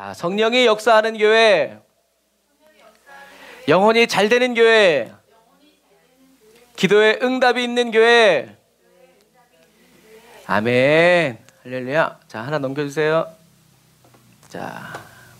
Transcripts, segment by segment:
자, 성령이 역사하는 교회, 영혼이 잘 되는 교회, 기도에 응답이 있는 교회. 아멘. 할렐루야. 자, 하나 넘겨주세요. 자,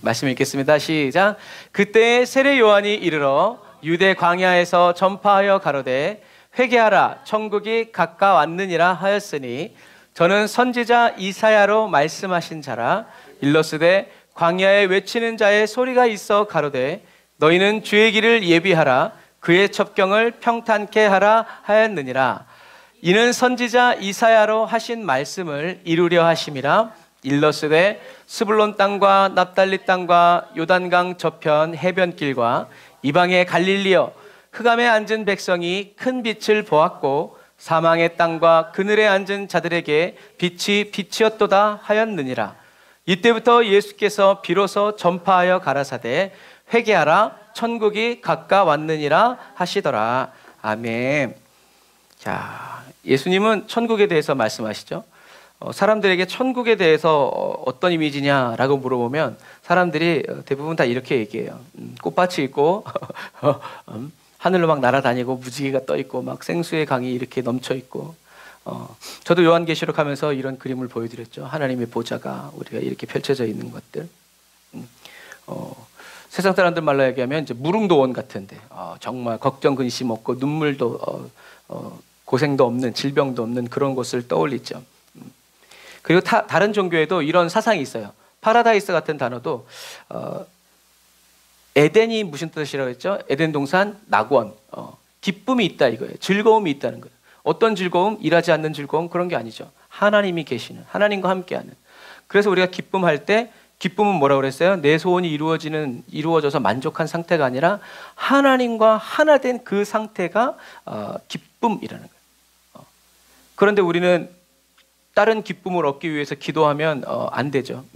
말씀 읽겠습니다. 시작. 그때 세례 요한이 이르러 유대 광야에서 전파하여 가로되 회개하라 천국이 가까웠느니라 하였으니 저는 선지자 이사야로 말씀하신 자라. 일러스되 광야에 외치는 자의 소리가 있어 가로되 너희는 주의 길을 예비하라 그의 첩경을 평탄케 하라 하였느니라. 이는 선지자 이사야로 하신 말씀을 이루려 하심이라. 일러스되 스불론 땅과 납달리 땅과 요단강 저편 해변길과 이방의 갈릴리여 흑암에 앉은 백성이 큰 빛을 보았고 사망의 땅과 그늘에 앉은 자들에게 빛이 빛이었도다 하였느니라. 이때부터 예수께서 비로소 전파하여 가라사대 회개하라 천국이 가까웠느니라 하시더라. 아멘. 자, 예수님은 천국에 대해서 말씀하시죠. 사람들에게 천국에 대해서 어떤 이미지냐라고 물어보면 사람들이 대부분 다 이렇게 얘기해요. 꽃밭이 있고 하늘로 막 날아다니고 무지개가 떠 있고 막 생수의 강이 이렇게 넘쳐 있고. 저도 요한계시록 하면서 이런 그림을 보여드렸죠. 하나님의 보좌가 우리가 이렇게 펼쳐져 있는 것들. 세상 사람들 말로 얘기하면 이제 무릉도원 같은데 정말 걱정 근심 없고 눈물도 고생도 없는 질병도 없는 그런 곳을 떠올리죠. 그리고 다른 종교에도 이런 사상이 있어요. 파라다이스 같은 단어도 에덴이 무슨 뜻이라고 했죠? 에덴 동산 낙원, 기쁨이 있다 이거예요. 즐거움이 있다는 거예요. 어떤 즐거움? 일하지 않는 즐거움? 그런 게 아니죠. 하나님이 계시는, 하나님과 함께하는. 그래서 우리가 기쁨할 때 기쁨은 뭐라고 그랬어요? 내 소원이 이루어져서 만족한 상태가 아니라 하나님과 하나 된 그 상태가 기쁨이라는 거예요. 그런데 우리는 다른 기쁨을 얻기 위해서 기도하면 안 되죠.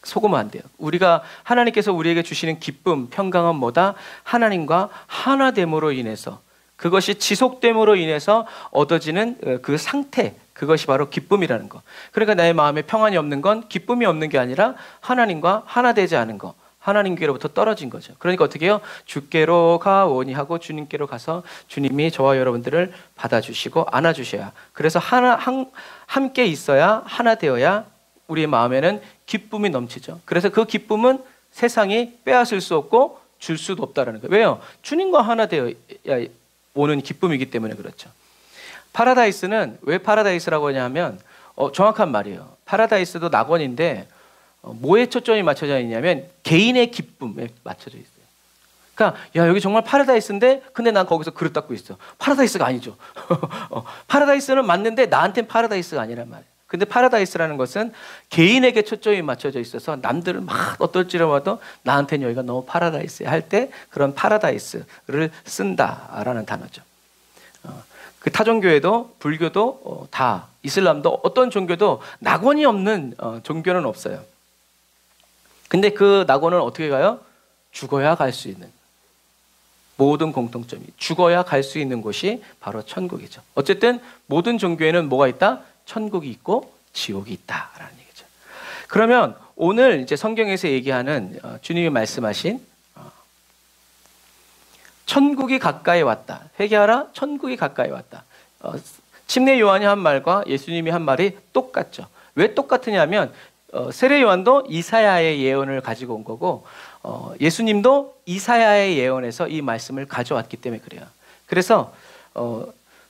속으면 안 돼요. 우리가 하나님께서 우리에게 주시는 기쁨, 평강은 뭐다? 하나님과 하나됨으로 인해서 그것이 지속됨으로 인해서 얻어지는 그 상태, 그것이 바로 기쁨이라는 거. 그러니까 나의 마음에 평안이 없는 건 기쁨이 없는 게 아니라 하나님과 하나 되지 않은 거, 하나님께로부터 떨어진 거죠. 그러니까 어떻게 해요? 주께로 가오니 하고 주님께로 가서 주님이 저와 여러분들을 받아주시고 안아주셔야, 그래서 함께 있어야, 하나 되어야 우리의 마음에는 기쁨이 넘치죠. 그래서 그 기쁨은 세상이 빼앗을 수 없고 줄 수도 없다는 거예요. 왜요? 주님과 하나 되어야 오는 기쁨이기 때문에 그렇죠. 파라다이스는 왜 파라다이스라고 하냐면 정확한 말이에요. 파라다이스도 낙원인데 뭐에 초점이 맞춰져 있냐면 개인의 기쁨에 맞춰져 있어요. 그러니까 야 여기 정말 파라다이스인데 근데 난 거기서 그릇 닦고 있어. 파라다이스가 아니죠. 파라다이스는 맞는데 나한테는 파라다이스가 아니란 말이에요. 근데 파라다이스라는 것은 개인에게 초점이 맞춰져 있어서 남들은 막 어떨지라도 나한테는 여기가 너무 파라다이스야 할 때 그런 파라다이스를 쓴다라는 단어죠. 그 타종교에도 불교도 다 이슬람도 어떤 종교도 낙원이 없는 종교는 없어요. 근데 그 낙원은 어떻게 가요? 죽어야 갈 수 있는, 모든 공통점이 죽어야 갈 수 있는 곳이 바로 천국이죠. 어쨌든 모든 종교에는 뭐가 있다? 천국이 있고 지옥이 있다라는 얘기죠. 그러면 오늘 이제 성경에서 얘기하는 주님이 말씀하신 천국이 가까이 왔다. 회개하라. 천국이 가까이 왔다. 침례 요한이 한 말과 예수님이 한 말이 똑같죠. 왜 똑같으냐면 세례 요한도 이사야의 예언을 가지고 온 거고 예수님도 이사야의 예언에서 이 말씀을 가져왔기 때문에 그래요. 그래서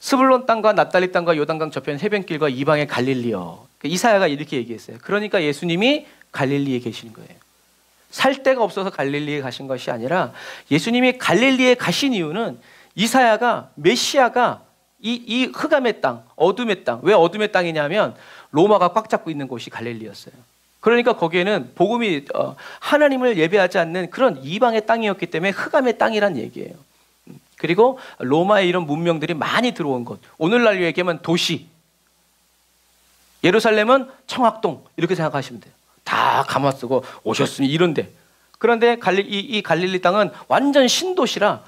스불론 땅과 납달리 땅과 요단강 저편 해변길과 이방의 갈릴리여. 이사야가 이렇게 얘기했어요. 그러니까 예수님이 갈릴리에 계시는 거예요. 살 데가 없어서 갈릴리에 가신 것이 아니라 예수님이 갈릴리에 가신 이유는 이사야가 메시아가 이 흑암의 땅, 어둠의 땅, 왜 어둠의 땅이냐면 로마가 꽉 잡고 있는 곳이 갈릴리였어요. 그러니까 거기에는 복음이 하나님을 예배하지 않는 그런 이방의 땅이었기 때문에 흑암의 땅이란 얘기예요. 그리고 로마의 이런 문명들이 많이 들어온 곳. 오늘날 얘기하면 도시. 예루살렘은 청학동 이렇게 생각하시면 돼요. 다 감아쓰고 오셨으니 이런데. 그런데 이 갈릴리 땅은 완전 신도시라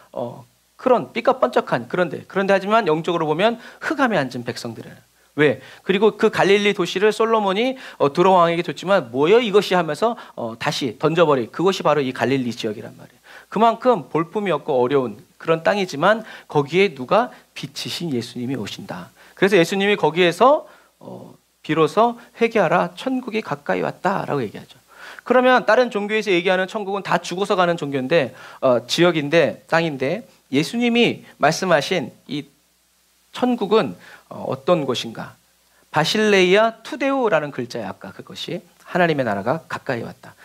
그런 삐까뻔쩍한 그런데 하지만 영적으로 보면 흑암에 앉은 백성들이에요. 왜? 그리고 그 갈릴리 도시를 솔로몬이 두로 왕에게 줬지만 뭐여 이것이 하면서 다시 던져버린 그것이 바로 이 갈릴리 지역이란 말이에요. 그만큼 볼품이 없고 어려운 그런 땅이지만 거기에 누가 빛이신 예수님이 오신다. 그래서 예수님이 거기에서 비로소 회개하라 천국이 가까이 왔다라고 얘기하죠. 그러면 다른 종교에서 얘기하는 천국은 다 죽어서 가는 종교인데 지역인데 땅인데 예수님이 말씀하신 이 천국은 어떤 곳인가? 바실레이아 투데우라는 글자예요. 아까 그것이 하나님의 나라가 가까이 왔다.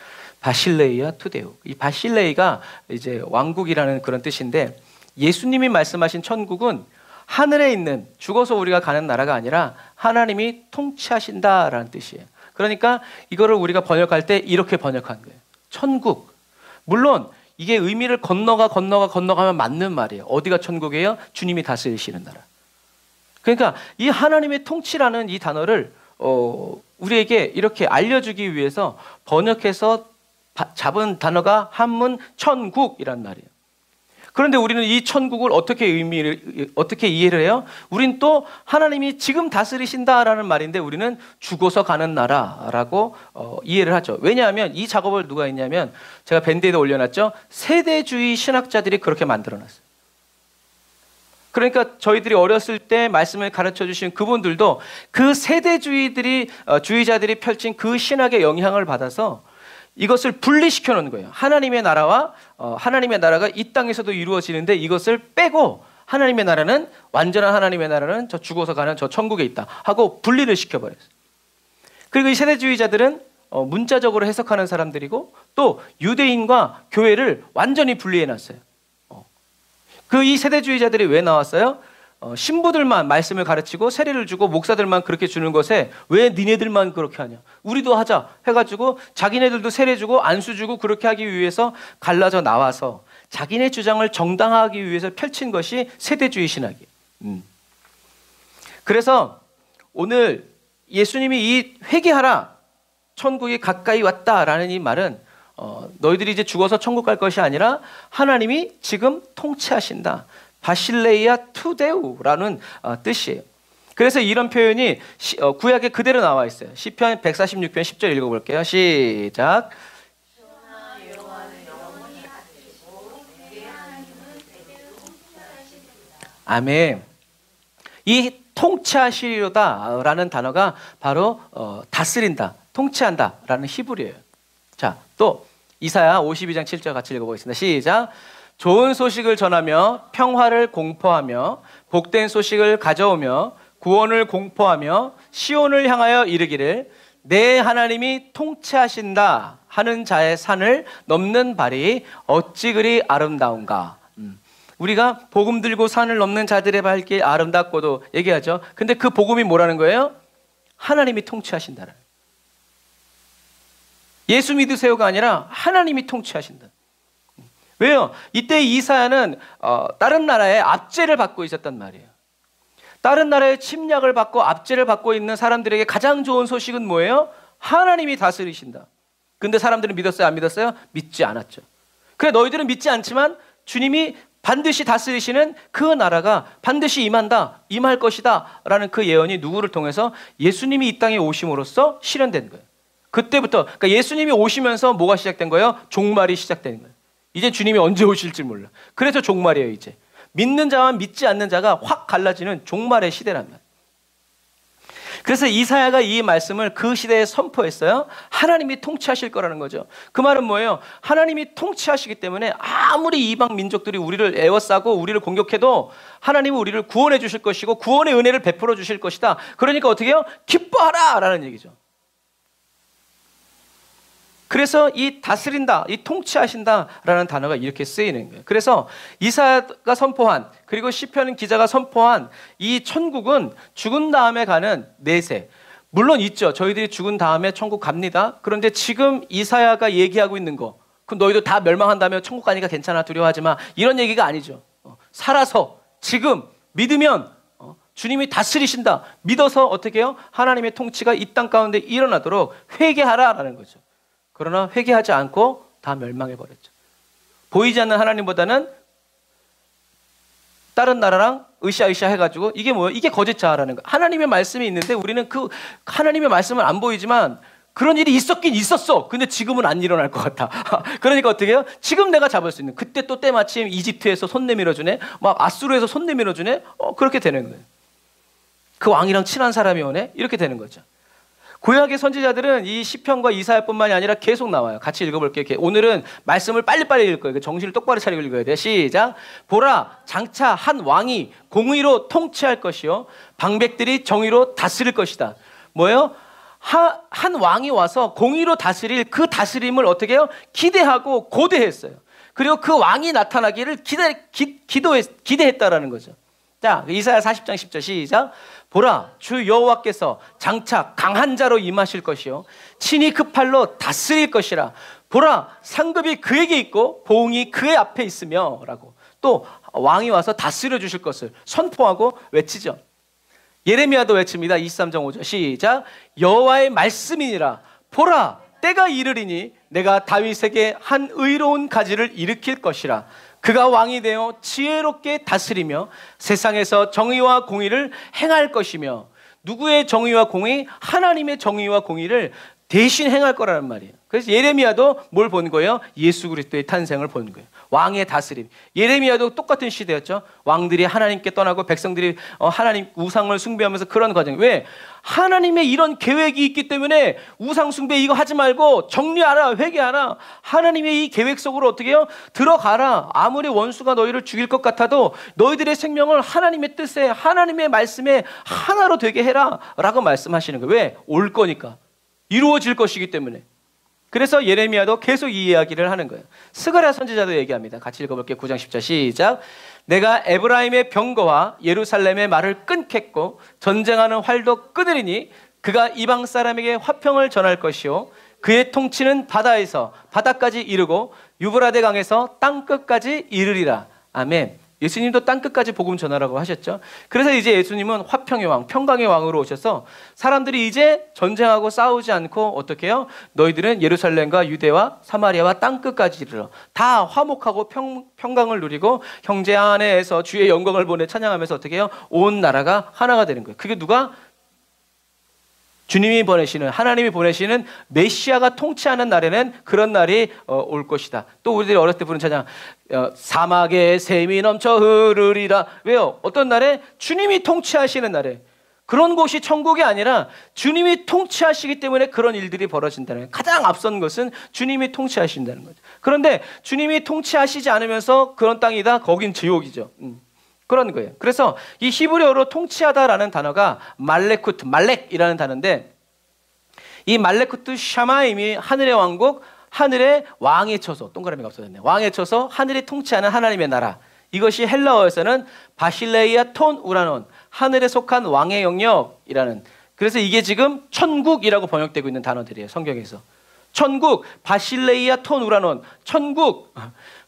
바실레이아 투데우. 이 바실레이가 이제 왕국이라는 그런 뜻인데 예수님이 말씀하신 천국은 하늘에 있는 죽어서 우리가 가는 나라가 아니라 하나님이 통치하신다라는 뜻이에요. 그러니까 이거를 우리가 번역할 때 이렇게 번역한 거예요. 천국. 물론 이게 의미를 건너가면 맞는 말이에요. 어디가 천국이에요? 주님이 다스리시는 나라. 그러니까 이 하나님의 통치라는 이 단어를 우리에게 이렇게 알려주기 위해서 번역해서 잡은 단어가 한문 천국이란 말이에요. 그런데 우리는 이 천국을 어떻게 이해를 해요? 우린 또 하나님이 지금 다스리신다라는 말인데 우리는 죽어서 가는 나라라고 이해를 하죠. 왜냐하면 이 작업을 누가 했냐면 제가 밴드에다 올려놨죠. 세대주의 신학자들이 그렇게 만들어놨어요. 그러니까 저희들이 어렸을 때 말씀을 가르쳐 주신 그분들도 그 주의자들이 펼친 그 신학의 영향을 받아서 이것을 분리시켜 놓은 거예요. 하나님의 나라가 이 땅에서도 이루어지는데 이것을 빼고 하나님의 나라는 완전한 하나님의 나라는 저 죽어서 가는 저 천국에 있다 하고 분리를 시켜버렸어요. 그리고 이 세대주의자들은 문자적으로 해석하는 사람들이고 또 유대인과 교회를 완전히 분리해놨어요. 이 세대주의자들이 왜 나왔어요? 신부들만 말씀을 가르치고 세례를 주고 목사들만 그렇게 주는 것에 왜 니네들만 그렇게 하냐? 우리도 하자 해가지고 자기네들도 세례 주고 안수 주고 그렇게 하기 위해서 갈라져 나와서 자기네 주장을 정당화하기 위해서 펼친 것이 세대주의 신학이에요. 그래서 오늘 예수님이 이 회개하라 천국이 가까이 왔다라는 이 말은 너희들이 이제 죽어서 천국 갈 것이 아니라 하나님이 지금 통치하신다. 바실레이아 투데우라는 뜻이에요. 그래서 이런 표현이 구약에 그대로 나와 있어요. 시편 146편 10절 읽어볼게요. 시작. 아멘. 이 통치하시리로다라는 단어가 바로 다스린다, 통치한다라는 히브리어예요. 자, 또 이사야 52장 7절 같이 읽어보겠습니다. 시작. 좋은 소식을 전하며 평화를 공포하며 복된 소식을 가져오며 구원을 공포하며 시온을 향하여 이르기를 내 하나님이 통치하신다 하는 자의 산을 넘는 발이 어찌 그리 아름다운가. 우리가 복음 들고 산을 넘는 자들의 발길 아름답고도 얘기하죠. 근데 그 복음이 뭐라는 거예요? 하나님이 통치하신다는. 예수 믿으세요가 아니라 하나님이 통치하신다. 왜요? 이때 이사야는 다른 나라의 압제를 받고 있었단 말이에요. 다른 나라의 침략을 받고 압제를 받고 있는 사람들에게 가장 좋은 소식은 뭐예요? 하나님이 다스리신다. 근데 사람들은 믿었어요? 안 믿었어요? 믿지 않았죠. 그래 너희들은 믿지 않지만 주님이 반드시 다스리시는 그 나라가 반드시 임할 것이다 라는 그 예언이 누구를 통해서 예수님이 이 땅에 오심으로써 실현된 거예요. 그때부터 그러니까 예수님이 오시면서 뭐가 시작된 거예요? 종말이 시작된 거예요. 이제 주님이 언제 오실지 몰라. 그래서 종말이에요. 이제 믿는 자와 믿지 않는 자가 확 갈라지는 종말의 시대란 말이에요. 그래서 이사야가 이 말씀을 그 시대에 선포했어요. 하나님이 통치하실 거라는 거죠. 그 말은 뭐예요? 하나님이 통치하시기 때문에 아무리 이방 민족들이 우리를 에워싸고 우리를 공격해도 하나님은 우리를 구원해 주실 것이고 구원의 은혜를 베풀어 주실 것이다. 그러니까 어떻게 해요? 기뻐하라 라는 얘기죠. 그래서 이 다스린다, 이 통치하신다라는 단어가 이렇게 쓰이는 거예요. 그래서 이사야가 선포한 그리고 시편 기자가 선포한 이 천국은 죽은 다음에 가는 내세. 물론 있죠. 저희들이 죽은 다음에 천국 갑니다. 그런데 지금 이사야가 얘기하고 있는 거, 그럼 너희도 다 멸망한다면 천국 가니까 괜찮아 두려워하지 마. 이런 얘기가 아니죠. 살아서 지금 믿으면 주님이 다스리신다. 믿어서 어떻게 해요? 하나님의 통치가 이 땅 가운데 일어나도록 회개하라라는 거죠. 그러나 회개하지 않고 다 멸망해버렸죠. 보이지 않는 하나님보다는 다른 나라랑 으쌰으쌰 해가지고 이게 뭐예요? 이게 거짓자라는 거. 하나님의 말씀이 있는데 우리는 그 하나님의 말씀은 안 보이지만 그런 일이 있었긴 있었어. 근데 지금은 안 일어날 것 같아. 그러니까 어떻게 해요? 지금 내가 잡을 수 있는. 그때 또 때마침 이집트에서 손 내밀어주네. 막 아수르에서 손 내밀어주네. 그렇게 되는 거예요. 그 왕이랑 친한 사람이 오네. 이렇게 되는 거죠. 구약의 선지자들은 이 시편과 이사야뿐만이 아니라 계속 나와요. 같이 읽어볼게요. 오늘은 말씀을 빨리빨리 읽을 거예요. 정신을 똑바로 차리고 읽어야 돼요. 시작. 보라, 장차 한 왕이 공의로 통치할 것이요 방백들이 정의로 다스릴 것이다. 뭐예요? 한 왕이 와서 공의로 다스릴 그 다스림을 어떻게 해요? 기대하고 고대했어요. 그리고 그 왕이 나타나기를 기대했다라는 거죠. 자, 이사야 40장 10절 시작. 보라, 주 여호와께서 장차 강한 자로 임하실 것이요 친히 그 팔로 다스릴 것이라. 보라, 상급이 그에게 있고 보응이 그의 앞에 있으며 라고 또 왕이 와서 다스려 주실 것을 선포하고 외치죠. 예레미야도 외칩니다. 23장 5절 시작. 여호와의 말씀이니라. 보라, 때가 이르리니 내가 다윗에게 한 의로운 가지를 일으킬 것이라. 그가 왕이 되어 지혜롭게 다스리며 세상에서 정의와 공의를 행할 것이며. 누구의 정의와 공의? 하나님의 정의와 공의를 대신 행할 거라는 말이에요. 그래서 예레미야도 뭘 본 거예요? 예수 그리스도의 탄생을 본 거예요. 왕의 다스림. 예레미야도 똑같은 시대였죠. 왕들이 하나님께 떠나고 백성들이 하나님 우상을 숭배하면서 그런 과정. 왜? 하나님의 이런 계획이 있기 때문에 우상 숭배 이거 하지 말고 정리하라, 회개하라. 하나님의 이 계획 속으로 어떻게 해요? 들어가라. 아무리 원수가 너희를 죽일 것 같아도 너희들의 생명을 하나님의 뜻에, 하나님의 말씀에 하나로 되게 해라 라고 말씀하시는 거예요. 왜? 올 거니까. 이루어질 것이기 때문에. 그래서 예레미야도 계속 이 이야기를 하는 거예요. 스가랴 선지자도 얘기합니다. 같이 읽어볼게요. 9장 10절 시작. 내가 에브라임의 병거와 예루살렘의 말을 끊겠고 전쟁하는 활도 끊으리니 그가 이방 사람에게 화평을 전할 것이요 그의 통치는 바다에서 바다까지 이르고 유브라데 강에서 땅끝까지 이르리라. 아멘. 예수님도 땅끝까지 복음 전하라고 하셨죠. 그래서 이제 예수님은 화평의 왕, 평강의 왕으로 오셔서 사람들이 이제 전쟁하고 싸우지 않고 어떻게 해요? 너희들은 예루살렘과 유대와 사마리아와 땅끝까지 이르러 다 화목하고 평강을 누리고 형제 안에서 주의 영광을 보내 찬양하면서 어떻게 해요? 온 나라가 하나가 되는 거예요. 그게 누가? 주님이 보내시는, 하나님이 보내시는 메시아가 통치하는 날에는 그런 날이 올 것이다. 또 우리들이 어렸을 때 부른 찬양, 사막에 샘이 넘쳐 흐르리라. 왜요? 어떤 날에? 주님이 통치하시는 날에. 그런 곳이 천국이 아니라 주님이 통치하시기 때문에 그런 일들이 벌어진다는 거예요. 가장 앞선 것은 주님이 통치하신다는 거죠. 그런데 주님이 통치하시지 않으면서 그런 땅이다? 거긴 지옥이죠. 그런 거예요. 그래서 이 히브리어로 통치하다라는 단어가 말레쿠트, 말렉이라는 단어인데 이 말레쿠트 샤마임이 하늘의 왕국, 하늘의 왕에 쳐서, 동그라미가 없어졌네. 왕에 쳐서 하늘이 통치하는 하나님의 나라. 이것이 헬라어에서는 바실레이아 톤 우라논, 하늘에 속한 왕의 영역이라는. 그래서 이게 지금 천국이라고 번역되고 있는 단어들이에요. 성경에서. 천국, 바실레이아 톤 우라논, 천국,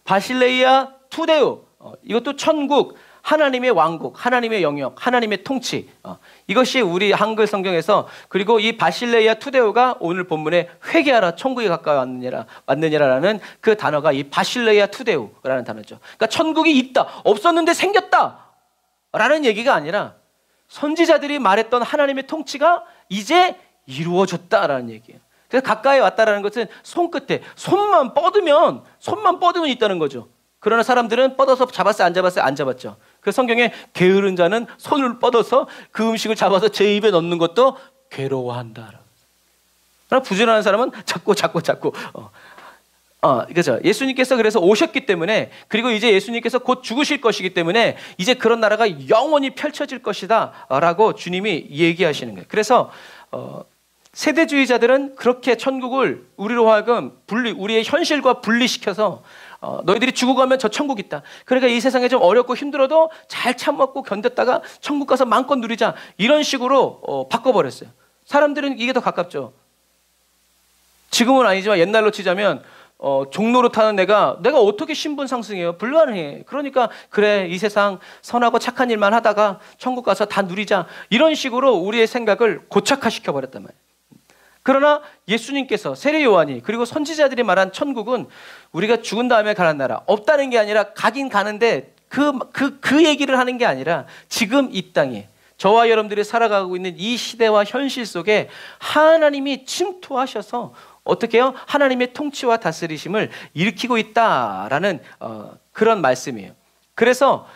바실레이아 투데우, 이것도 천국, 하나님의 왕국, 하나님의 영역, 하나님의 통치. 이것이 우리 한글 성경에서. 그리고 이 바실레이아 투데오가 오늘 본문에 회개하라 천국이 가까이 왔느니라라는 그 단어가 이 바실레이아 투데오라는 단어죠. 그러니까 천국이 있다, 없었는데 생겼다 라는 얘기가 아니라 선지자들이 말했던 하나님의 통치가 이제 이루어졌다라는 얘기예요. 그래서 가까이 왔다라는 것은 손끝에 손만 뻗으면 있다는 거죠. 그러나 사람들은 뻗어서 잡았어요? 안 잡았어요? 안 잡았죠. 그 성경에 게으른 자는 손을 뻗어서 그 음식을 잡아서 제 입에 넣는 것도 괴로워한다. 그러나 부지런한 사람은 자꾸 그죠. 예수님께서 그래서 오셨기 때문에, 그리고 이제 예수님께서 곧 죽으실 것이기 때문에 이제 그런 나라가 영원히 펼쳐질 것이다 라고 주님이 얘기하시는 거예요. 그래서 세대주의자들은 그렇게 천국을 우리로 하여금 우리의 현실과 분리시켜서 너희들이 죽어가면 저 천국 있다. 그러니까 이 세상에 좀 어렵고 힘들어도 잘 참았고 견뎠다가 천국 가서 마음껏 누리자. 이런 식으로 바꿔버렸어요. 사람들은 이게 더 가깝죠. 지금은 아니지만 옛날로 치자면 종로로 타는 내가 어떻게 신분 상승해요? 불가능해. 그러니까 그래, 이 세상 선하고 착한 일만 하다가 천국 가서 다 누리자. 이런 식으로 우리의 생각을 고착화시켜 버렸단 말이에요. 그러나 예수님께서, 세례 요한이, 그리고 선지자들이 말한 천국은 우리가 죽은 다음에 가는 나라, 없다는 게 아니라 가긴 가는데 그 얘기를 하는 게 아니라 지금 이 땅에 저와 여러분들이 살아가고 있는 이 시대와 현실 속에 하나님이 침투하셔서 어떻게 해요? 하나님의 통치와 다스리심을 일으키고 있다라는 그런 말씀이에요. 그래서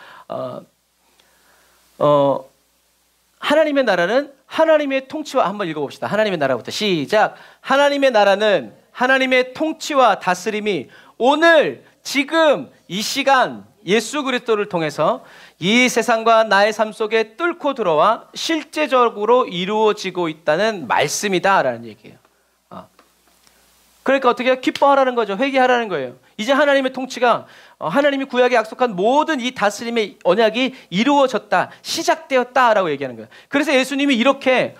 하나님의 나라는 하나님의 통치와 한번 읽어봅시다. 하나님의 나라부터 시작. 하나님의 나라는 하나님의 통치와 다스림이 오늘 지금 이 시간 예수 그리스도를 통해서 이 세상과 나의 삶 속에 뚫고 들어와 실제적으로 이루어지고 있다는 말씀이다라는 얘기예요. 그러니까 어떻게 해요? 기뻐하라는 거죠. 회개하라는 거예요. 이제 하나님의 통치가 하나님이 구약에 약속한 모든 이 다스림의 언약이 이루어졌다, 시작되었다라고 얘기하는 거예요. 그래서 예수님이 이렇게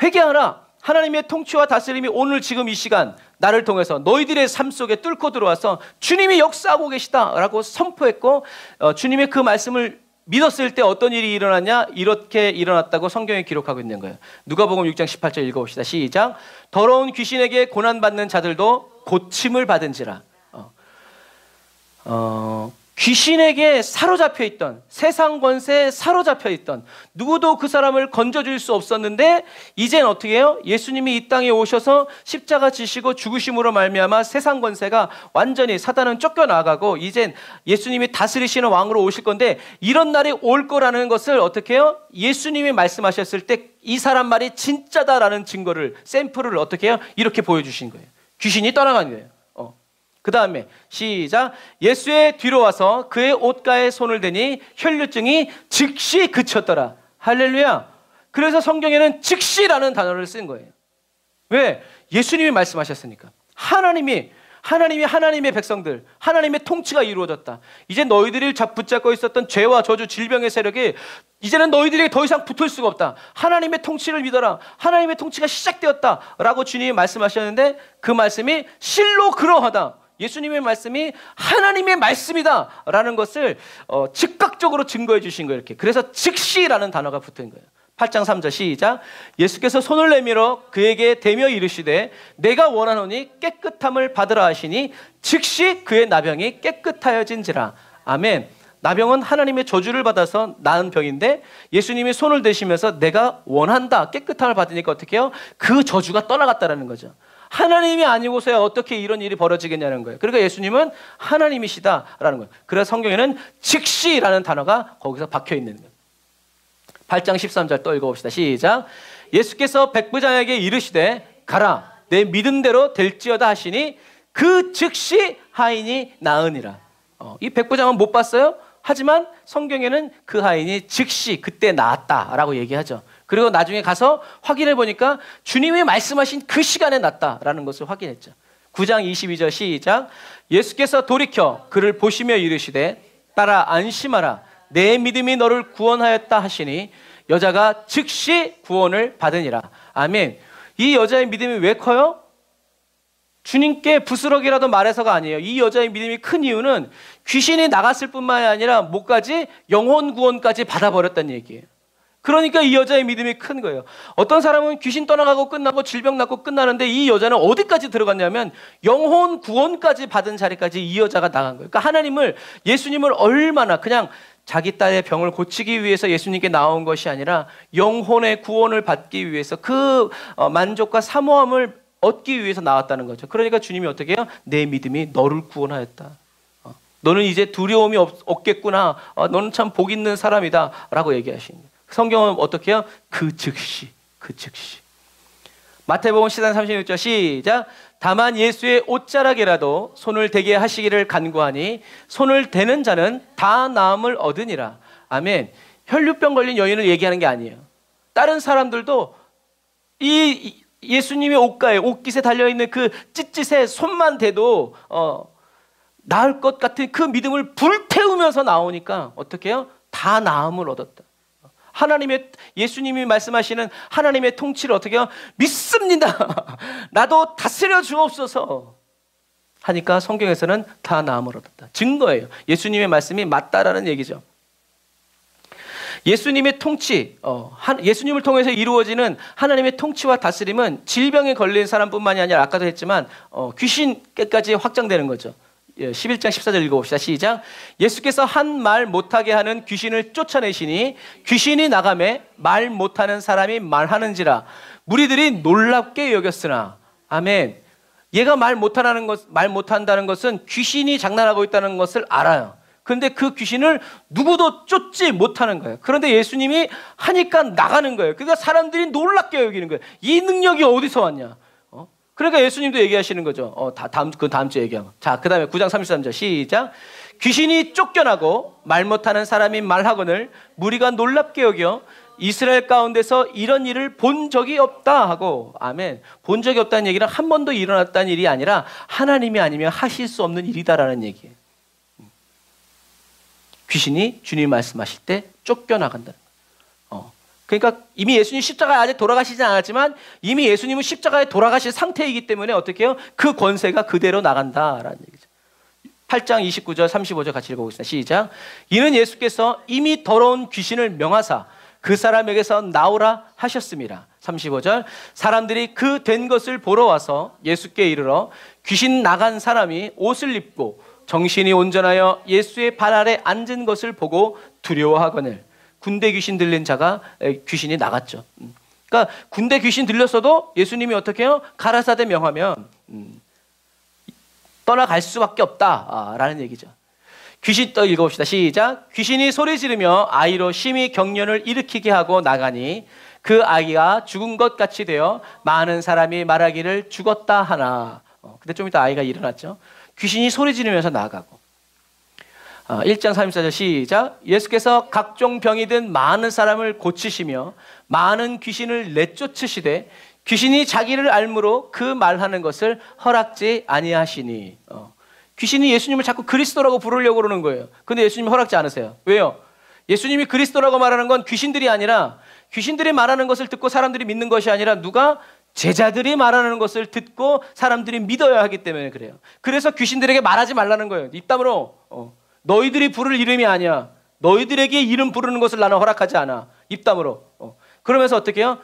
회개하라. 하나님의 통치와 다스림이 오늘 지금 이 시간 나를 통해서 너희들의 삶 속에 뚫고 들어와서 주님이 역사하고 계시다라고 선포했고 주님의 그 말씀을 믿었을 때 어떤 일이 일어났냐? 이렇게 일어났다고 성경에 기록하고 있는 거예요. 누가복음 6장 18절 읽어봅시다. 시작. 더러운 귀신에게 고난받는 자들도 고침을 받은지라. 귀신에게 사로잡혀 있던, 세상 권세에 사로잡혀 있던 누구도 그 사람을 건져줄 수 없었는데 이젠 어떻게 해요? 예수님이 이 땅에 오셔서 십자가 지시고 죽으심으로 말미암아 세상 권세가 완전히 사단은 쫓겨나가고 이젠 예수님이 다스리시는 왕으로 오실 건데 이런 날이 올 거라는 것을 어떻게 해요? 예수님이 말씀하셨을 때 이 사람 말이 진짜다라는 증거를, 샘플을 어떻게 해요? 이렇게 보여주신 거예요. 귀신이 떠나간 거예요. 그 다음에 시작. 예수의 뒤로 와서 그의 옷가에 손을 대니 혈류증이 즉시 그쳤더라. 할렐루야. 그래서 성경에는 즉시라는 단어를 쓴 거예요. 왜? 예수님이 말씀하셨으니까. 하나님의 백성들, 하나님의 통치가 이루어졌다. 이제 너희들이 붙잡고 있었던 죄와 저주, 질병의 세력이 이제는 너희들에게 더 이상 붙을 수가 없다. 하나님의 통치를 믿어라. 하나님의 통치가 시작되었다라고 주님이 말씀하셨는데 그 말씀이 실로 그러하다. 예수님의 말씀이 하나님의 말씀이다라는 것을 즉각적으로 증거해 주신 거예요. 이렇게. 그래서 즉시라는 단어가 붙은 거예요. 8장 3절 시작. 예수께서 손을 내밀어 그에게 대며 이르시되 내가 원하노니 깨끗함을 받으라 하시니 즉시 그의 나병이 깨끗하여진지라. 아멘. 나병은 하나님의 저주를 받아서 나은 병인데 예수님이 손을 대시면서 내가 원한다, 깨끗함을 받으니까 어떻게 해요? 그 저주가 떠나갔다라는 거죠. 하나님이 아니고서야 어떻게 이런 일이 벌어지겠냐는 거예요. 그러니까 예수님은 하나님이시다라는 거예요. 그래서 성경에는 즉시라는 단어가 거기서 박혀 있는 거예요. 8장 13절 또 읽어봅시다. 시작. 예수께서 백부장에게 이르시되 가라, 내 믿음대로 될지어다 하시니 그 즉시 하인이 나으니라. 이 백부장은 못 봤어요. 하지만 성경에는 그 하인이 즉시 그때 나았다라고 얘기하죠. 그리고 나중에 가서 확인해 보니까 주님이 말씀하신 그 시간에 났다라는 것을 확인했죠. 9장 22절 시작. 예수께서 돌이켜 그를 보시며 이르시되 따라 안심하라, 내 믿음이 너를 구원하였다 하시니 여자가 즉시 구원을 받으니라. 아멘. 이 여자의 믿음이 왜 커요? 주님께 부스럭이라도 말해서가 아니에요. 이 여자의 믿음이 큰 이유는 귀신이 나갔을 뿐만이 아니라 뭐까지? 영혼 구원까지 받아버렸다는 얘기예요. 그러니까 이 여자의 믿음이 큰 거예요. 어떤 사람은 귀신 떠나가고 끝나고 질병 낫고 끝나는데 이 여자는 어디까지 들어갔냐면 영혼 구원까지 받은 자리까지 이 여자가 나간 거예요. 그러니까 하나님을, 예수님을 얼마나 그냥 자기 딸의 병을 고치기 위해서 예수님께 나온 것이 아니라 영혼의 구원을 받기 위해서 그 만족과 사모함을 얻기 위해서 나왔다는 거죠. 그러니까 주님이 어떻게 해요? 내 믿음이 너를 구원하였다. 너는 이제 두려움이 없겠구나. 너는 참 복 있는 사람이다 라고 얘기하시는 거예요. 성경은 어떻게 해요? 그 즉시. 마태복음 10장 36절 시작. 다만 예수의 옷자락이라도 손을 대게 하시기를 간구하니 손을 대는 자는 다 나음을 얻으니라. 아멘. 혈류병 걸린 여인을 얘기하는 게 아니에요. 다른 사람들도 이 예수님의 옷가에, 옷깃에 달려있는 그 찢찢에 손만 대도 나을 것 같은 그 믿음을 불태우면서 나오니까 어떻게 해요? 다 나음을 얻었다. 예수님이 말씀하시는 하나님의 통치를 어떻게 해요? 믿습니다. 나도 다스려 주옵소서 하니까 성경에서는 다 나음을 얻었다. 증거예요. 예수님의 말씀이 맞다라는 얘기죠. 예수님의 통치, 예수님을 통해서 이루어지는 하나님의 통치와 다스림은 질병에 걸린 사람뿐만이 아니라 아까도 했지만 귀신까지 확장되는 거죠. 11장 14절 읽어봅시다. 시작. 예수께서 한 말 못하게 하는 귀신을 쫓아내시니 귀신이 나가매 말 못하는 사람이 말하는지라 무리들이 놀랍게 여겼으나. 아멘. 얘가 말 못한다는 것은 귀신이 장난하고 있다는 것을 알아요. 그런데 그 귀신을 누구도 쫓지 못하는 거예요. 그런데 예수님이 하니까 나가는 거예요. 그러니까 사람들이 놀랍게 여기는 거예요. 이 능력이 어디서 왔냐? 그러니까 예수님도 얘기하시는 거죠. 다음 주에 얘기하고. 자, 그 다음에 9장 33절 시작. 귀신이 쫓겨나고 말 못하는 사람이 말하거늘 무리가 놀랍게 여겨 이스라엘 가운데서 이런 일을 본 적이 없다 하고. 아멘. 본 적이 없다는 얘기는 한 번도 일어났다는 일이 아니라 하나님이 아니면 하실 수 없는 일이다라는 얘기예요. 귀신이 주님 말씀하실 때 쫓겨나간다는 거예요. 그러니까 이미 예수님 십자가에 아직 돌아가시지 않았지만 이미 예수님은 십자가에 돌아가실 상태이기 때문에 어떻게 해요? 그 권세가 그대로 나간다라는 얘기죠. 8장 29절 35절 같이 읽어보겠습니다. 시작. 이는 예수께서 이미 더러운 귀신을 명하사 그 사람에게서 나오라 하셨습니다. 35절. 사람들이 그 된 것을 보러 와서 예수께 이르러 귀신 나간 사람이 옷을 입고 정신이 온전하여 예수의 발 아래 앉은 것을 보고 두려워하거늘. 군대 귀신 들린 자가 귀신이 나갔죠. 그러니까 군대 귀신 들렸어도 예수님이 어떻게 해요? 가라사대 명하면 떠나갈 수밖에 없다라는 얘기죠. 귀신 또 읽어봅시다. 시작. 귀신이 소리 지르며 아이로 심히 경련을 일으키게 하고 나가니 그 아이가 죽은 것 같이 되어 많은 사람이 말하기를 죽었다 하나. 근데 좀 이따 아이가 일어났죠. 귀신이 소리 지르면서 나가고. 1장 34절 시작. 예수께서 각종 병이 든 많은 사람을 고치시며 많은 귀신을 내쫓으시되 귀신이 자기를 알므로 그 말하는 것을 허락지 아니하시니. 귀신이 예수님을 자꾸 그리스도라고 부르려고 그러는 거예요. 근데 예수님이 허락지 않으세요. 왜요? 예수님이 그리스도라고 말하는 건 귀신들이 아니라 귀신들이 말하는 것을 듣고 사람들이 믿는 것이 아니라 누가? 제자들이 말하는 것을 듣고 사람들이 믿어야 하기 때문에 그래요. 그래서 귀신들에게 말하지 말라는 거예요. 입담으로. 너희들이 부를 이름이 아니야. 너희들에게 이름 부르는 것을 나는 허락하지 않아. 입담으로. 그러면서 어떻게 해요?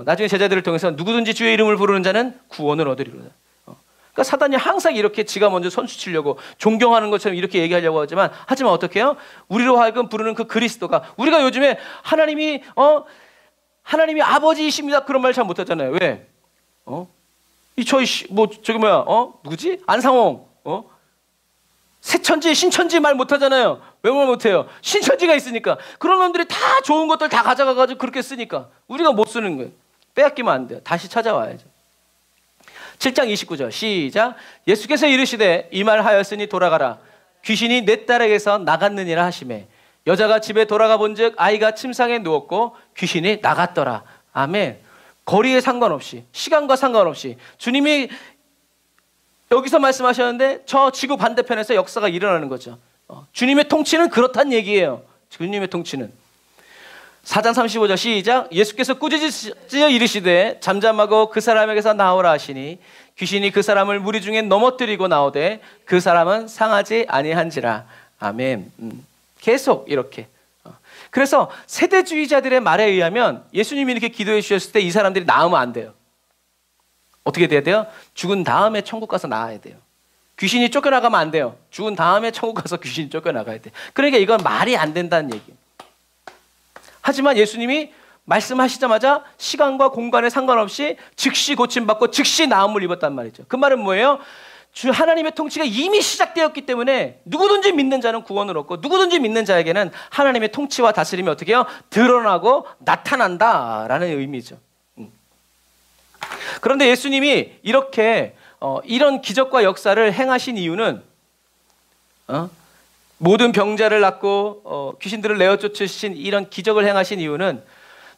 나중에 제자들을 통해서 누구든지 주의 이름을 부르는 자는 구원을 얻으리로다. 그러니까 사단이 항상 이렇게 지가 먼저 선수 치려고 존경하는 것처럼 이렇게 얘기하려고 하지만 어떻게 해요? 우리로 하여금 부르는 그 그리스도가, 우리가 요즘에 하나님이 아버지이십니다 그런 말 잘 못하잖아요. 왜? 누구지? 안상홍. 새천지 신천지 말 못하잖아요. 왜 말 못해요? 신천지가 있으니까. 그런 놈들이 다 좋은 것들 다 가져가가지고 그렇게 쓰니까 우리가 못 쓰는 거예요. 빼앗기면 안 돼요. 다시 찾아와야죠. 7장 29절 시작. 예수께서 이르시되 이 말 하였으니 돌아가라. 귀신이 내 딸에게서 나갔느니라 하시매 여자가 집에 돌아가 본즉 아이가 침상에 누웠고 귀신이 나갔더라. 아멘. 거리에 상관없이 시간과 상관없이 주님이 여기서 말씀하셨는데 저 지구 반대편에서 역사가 일어나는 거죠. 주님의 통치는 그렇단 얘기예요. 주님의 통치는. 4장 35절 시작. 예수께서 꾸짖으시어 이르시되 잠잠하고 그 사람에게서 나오라 하시니 귀신이 그 사람을 무리 중에 넘어뜨리고 나오되 그 사람은 상하지 아니한지라. 아멘. 계속 이렇게. 그래서 세대주의자들의 말에 의하면 예수님이 이렇게 기도해 주셨을 때 이 사람들이 나으면 안 돼요. 어떻게 돼야 돼요? 죽은 다음에 천국 가서 나아야 돼요. 귀신이 쫓겨나가면 안 돼요. 죽은 다음에 천국 가서 귀신이 쫓겨나가야 돼요. 그러니까 이건 말이 안 된다는 얘기예요. 하지만 예수님이 말씀하시자마자 시간과 공간에 상관없이 즉시 고침받고 즉시 나음을 입었단 말이죠. 그 말은 뭐예요? 주 하나님의 통치가 이미 시작되었기 때문에 누구든지 믿는 자는 구원을 얻고 누구든지 믿는 자에게는 하나님의 통치와 다스림이 어떻게 해요? 드러나고 나타난다라는 의미죠. 그런데 예수님이 이렇게 이런 기적과 역사를 행하신 이유는 모든 병자를 낫고 귀신들을 내어 쫓으신 이런 기적을 행하신 이유는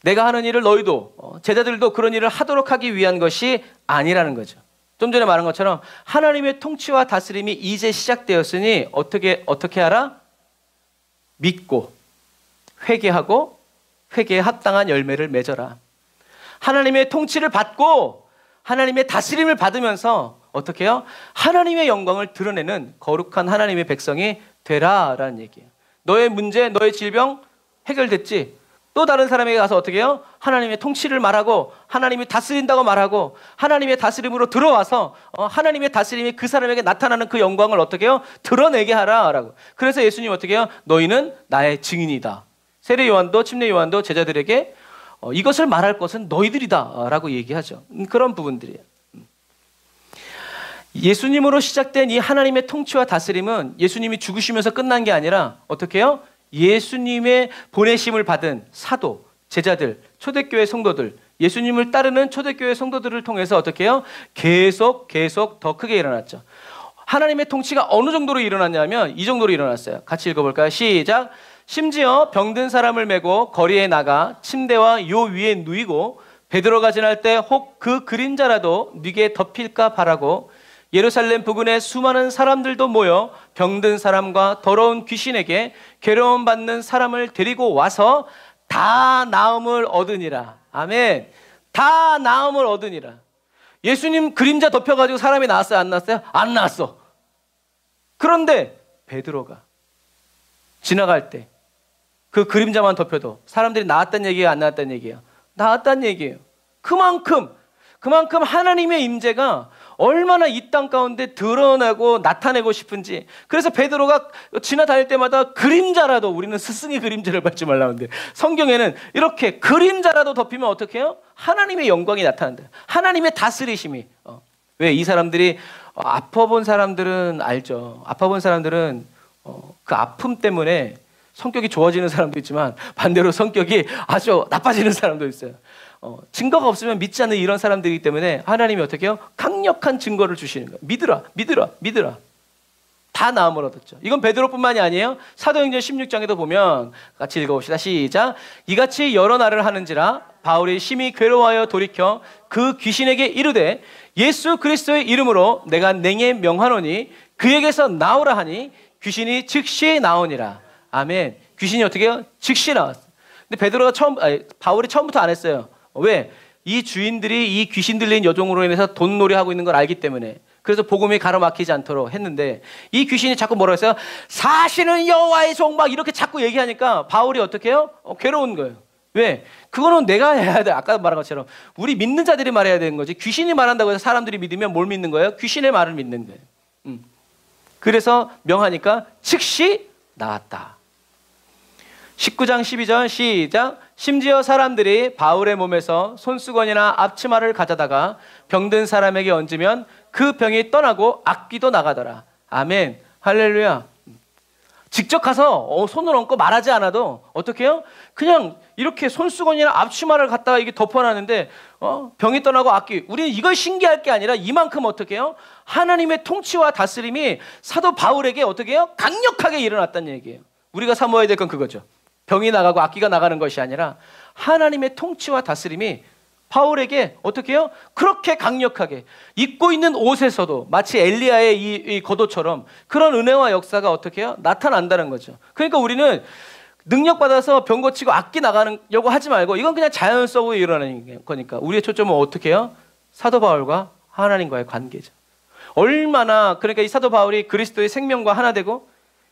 내가 하는 일을 너희도 제자들도 그런 일을 하도록 하기 위한 것이 아니라는 거죠. 좀 전에 말한 것처럼 하나님의 통치와 다스림이 이제 시작되었으니 어떻게 하라? 믿고 회개하고 회개에 합당한 열매를 맺어라. 하나님의 통치를 받고 하나님의 다스림을 받으면서 어떻게 해요? 하나님의 영광을 드러내는 거룩한 하나님의 백성이 되라라는 얘기예요. 너의 문제, 너의 질병 해결됐지? 또 다른 사람에게 가서 어떻게 해요? 하나님의 통치를 말하고 하나님이 다스린다고 말하고 하나님의 다스림으로 들어와서 하나님의 다스림이 그 사람에게 나타나는 그 영광을 어떻게 해요? 드러내게 하라라고. 그래서 예수님 어떻게 해요? 너희는 나의 증인이다. 세례 요한도 침례 요한도 제자들에게 이것을 말할 것은 너희들이다라고 얘기하죠. 그런 부분들이에요. 예수님으로 시작된 이 하나님의 통치와 다스림은 예수님이 죽으시면서 끝난 게 아니라 어떻게 해요? 예수님의 보내심을 받은 사도, 제자들, 초대교회 성도들, 예수님을 따르는 초대교회 성도들을 통해서 어떻게 해요? 계속 더 크게 일어났죠. 하나님의 통치가 어느 정도로 일어났냐면 이 정도로 일어났어요. 같이 읽어볼까요? 시작. 심지어 병든 사람을 메고 거리에 나가 침대와 요 위에 누이고 베드로가 지날 때 혹 그 그림자라도 네게 덮일까 바라고 예루살렘 부근에 수많은 사람들도 모여 병든 사람과 더러운 귀신에게 괴로움 받는 사람을 데리고 와서 다 나음을 얻으니라. 아멘. 다 나음을 얻으니라. 예수님 그림자 덮여가지고 사람이 나왔어요? 안 나왔어요? 안 나왔어. 그런데 베드로가 지나갈 때 그 그림자만 덮여도 사람들이 나왔다는 얘기예요? 안 나왔다는 얘기예요? 나왔다는 얘기예요. 그만큼 하나님의 임재가 얼마나 이 땅 가운데 드러나고 나타내고 싶은지. 그래서 베드로가 지나다닐 때마다 그림자라도, 우리는 스승의 그림자를 밟지 말라는데 성경에는 이렇게 그림자라도 덮이면 어떻게 해요? 하나님의 영광이 나타난다. 하나님의 다스리심이. 왜 이 사람들이 아파본 사람들은 알죠. 아파본 사람들은 그 아픔 때문에 성격이 좋아지는 사람도 있지만 반대로 성격이 아주 나빠지는 사람도 있어요. 증거가 없으면 믿지 않는 이런 사람들이기 때문에 하나님이 어떻게 해요? 강력한 증거를 주시는 거예요. 믿으라. 다 나음을 얻었죠. 이건 베드로뿐만이 아니에요. 사도행전 16장에도 보면 같이 읽어봅시다. 시작. 이같이 여러 날을 하는지라 바울이 심히 괴로워하여 돌이켜 그 귀신에게 이르되 예수 그리스도의 이름으로 내가 냉에 명하노니 그에게서 나오라 하니 귀신이 즉시 나오니라. 아멘. 귀신이 어떻게 해요? 즉시 나왔어. 근데 바울이 처음부터 안 했어요. 왜? 이 주인들이 이 귀신 들린 여종으로 인해서 돈놀이 하고 있는 걸 알기 때문에. 그래서 복음이 가로막히지 않도록 했는데 이 귀신이 자꾸 뭐라고 했어요? 사실은 여호와의 종 막 이렇게 자꾸 얘기하니까 바울이 어떻게 해요? 괴로운 거예요. 왜? 그거는 내가 해야 돼. 아까 말한 것처럼 우리 믿는 자들이 말해야 되는 거지. 귀신이 말한다고 해서 사람들이 믿으면 뭘 믿는 거예요? 귀신의 말을 믿는 거예요. 그래서 명하니까 즉시 나왔다. 19장 12절 시작. 심지어 사람들이 바울의 몸에서 손수건이나 앞치마를 가져다가 병든 사람에게 얹으면 그 병이 떠나고 악귀도 나가더라. 아멘. 할렐루야. 직접 가서 손을 얹고 말하지 않아도 어떻게 해요? 그냥 이렇게 손수건이나 앞치마를 갖다가 이게 덮어놨는데 병이 떠나고 악귀. 우리는 이걸 신기할 게 아니라 이만큼 어떻게 해요? 하나님의 통치와 다스림이 사도 바울에게 어떻게 해요? 강력하게 일어났다는 얘기예요. 우리가 사모해야 될 건 그거죠. 병이 나가고 악기가 나가는 것이 아니라 하나님의 통치와 다스림이 바울에게 어떻게 해요? 그렇게 강력하게 입고 있는 옷에서도 마치 엘리야의 이 겉옷처럼 그런 은혜와 역사가 어떻게 해요? 나타난다는 거죠. 그러니까 우리는 능력받아서 병 고치고 악기 나가려고 하지 말고 이건 그냥 자연적으로 일어나는 거니까 우리의 초점은 어떻게 해요? 사도 바울과 하나님과의 관계죠. 얼마나 그러니까 이 사도 바울이 그리스도의 생명과 하나 되고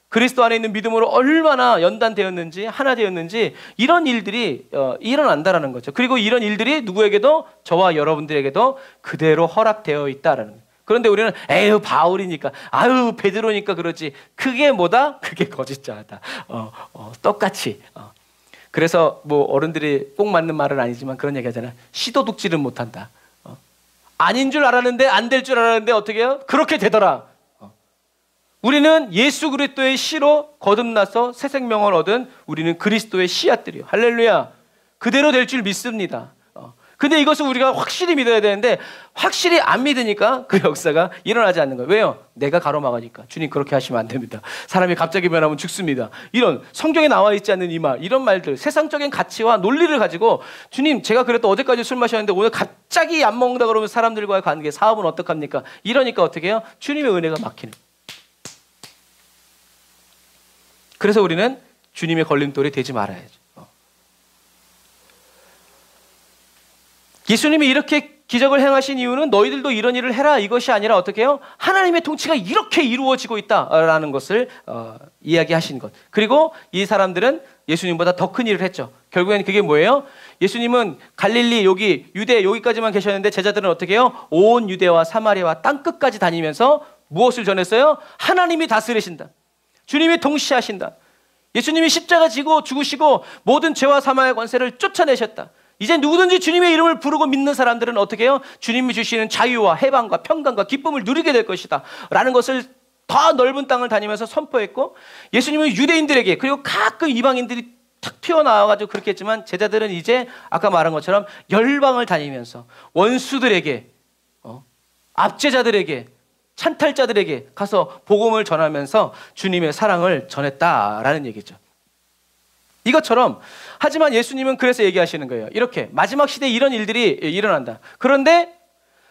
그리스도 안에 있는 믿음으로 얼마나 연단되었는지 하나 되었는지 이런 일들이 일어난다라는 거죠. 그리고 이런 일들이 누구에게도 저와 여러분들에게도 그대로 허락되어 있다라는 거예요. 그런데 우리는 에휴 바울이니까 아유 베드로니까 그러지 그게 뭐다? 그게 거짓자다. 똑같이 그래서 뭐 어른들이 꼭 맞는 말은 아니지만 그런 얘기 하잖아요. 시도둑질은 못한다. 아닌 줄 알았는데 안 될 줄 알았는데 어떻게 해요? 그렇게 되더라. 우리는 예수 그리스도의 씨로 거듭나서 새 생명을 얻은 우리는 그리스도의 씨앗들이요. 할렐루야. 그대로 될 줄 믿습니다. 근데 이것을 우리가 확실히 믿어야 되는데 확실히 안 믿으니까 그 역사가 일어나지 않는 거예요. 왜요? 내가 가로막으니까. 주님 그렇게 하시면 안 됩니다. 사람이 갑자기 변하면 죽습니다. 이런 성경에 나와 있지 않는 이 말, 이런 말들, 세상적인 가치와 논리를 가지고 주님 제가 그래도 어제까지 술 마셨는데 오늘 갑자기 안 먹는다 그러면 사람들과의 관계, 사업은 어떡합니까? 이러니까 어떻게 해요? 주님의 은혜가 막히는 거예요. 그래서 우리는 주님의 걸림돌이 되지 말아야죠. 예수님이 이렇게 기적을 행하신 이유는 너희들도 이런 일을 해라 이것이 아니라 어떻게 해요? 하나님의 통치가 이렇게 이루어지고 있다라는 것을 이야기하신 것. 그리고 이 사람들은 예수님보다 더 큰 일을 했죠. 결국엔 그게 뭐예요? 예수님은 갈릴리 여기 유대 여기까지만 계셨는데 제자들은 어떻게 해요? 온 유대와 사마리아와 땅끝까지 다니면서 무엇을 전했어요? 하나님이 다스리신다. 주님이 통치하신다. 예수님이 십자가 지고 죽으시고 모든 죄와 사망의 권세를 쫓아내셨다. 이제 누구든지 주님의 이름을 부르고 믿는 사람들은 어떻게 해요? 주님이 주시는 자유와 해방과 평강과 기쁨을 누리게 될 것이다 라는 것을 더 넓은 땅을 다니면서 선포했고, 예수님은 유대인들에게 그리고 가끔 이방인들이 탁 튀어나와가지고 그렇게 했지만, 제자들은 이제 아까 말한 것처럼 열방을 다니면서 원수들에게 압제자들에게 찬탈자들에게 가서 복음을 전하면서 주님의 사랑을 전했다라는 얘기죠. 이것처럼, 하지만 예수님은 그래서 얘기하시는 거예요. 이렇게 마지막 시대에 이런 일들이 일어난다. 그런데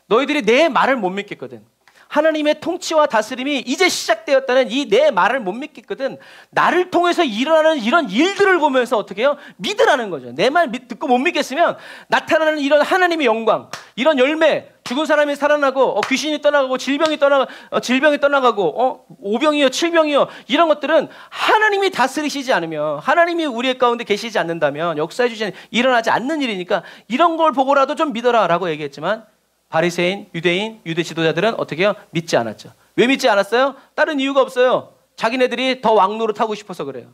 너희들이 내 말을 못 믿겠거든. 하나님의 통치와 다스림이 이제 시작되었다는 이 내 말을 못 믿겠거든. 나를 통해서 일어나는 이런 일들을 보면서 어떻게 해요? 믿으라는 거죠. 내 말 듣고 못 믿겠으면 나타나는 이런 하나님의 영광, 이런 열매, 죽은 사람이 살아나고 귀신이 떠나가고 질병이 떠나가고 오병이요 칠병이요 이런 것들은 하나님이 다스리시지 않으면, 하나님이 우리 가운데 계시지 않는다면 역사해 주시는 일어나지 않는 일이니까 이런 걸 보고라도 좀 믿어라라고 얘기했지만, 바리새인, 유대인, 유대 지도자들은 어떻게 해요? 믿지 않았죠. 왜 믿지 않았어요? 다른 이유가 없어요. 자기네들이 더 왕노릇하고 싶어서 그래요.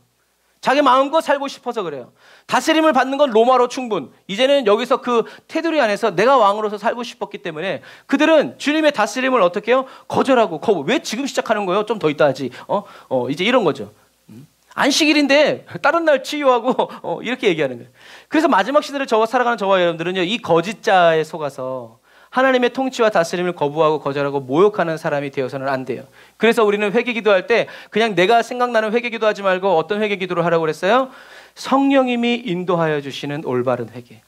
자기 마음껏 살고 싶어서 그래요. 다스림을 받는 건 로마로 충분. 이제는 여기서 그 테두리 안에서 내가 왕으로서 살고 싶었기 때문에 그들은 주님의 다스림을 어떻게 해요? 거절하고 왜 지금 시작하는 거예요? 좀 더 있다 하지. 이제 이런 거죠. 안식일인데 다른 날 치유하고 이렇게 얘기하는 거예요. 그래서 마지막 시대를 살아가는 저와 여러분들은요, 이 거짓자에 속아서 하나님의 통치와 다스림을 거부하고 거절하고 모욕하는 사람이 되어서는 안 돼요. 그래서 우리는 회개 기도할 때 그냥 내가 생각나는 회개 기도하지 말고 어떤 회개 기도를 하라고 그랬어요? 성령님이 인도하여 주시는 올바른 회개.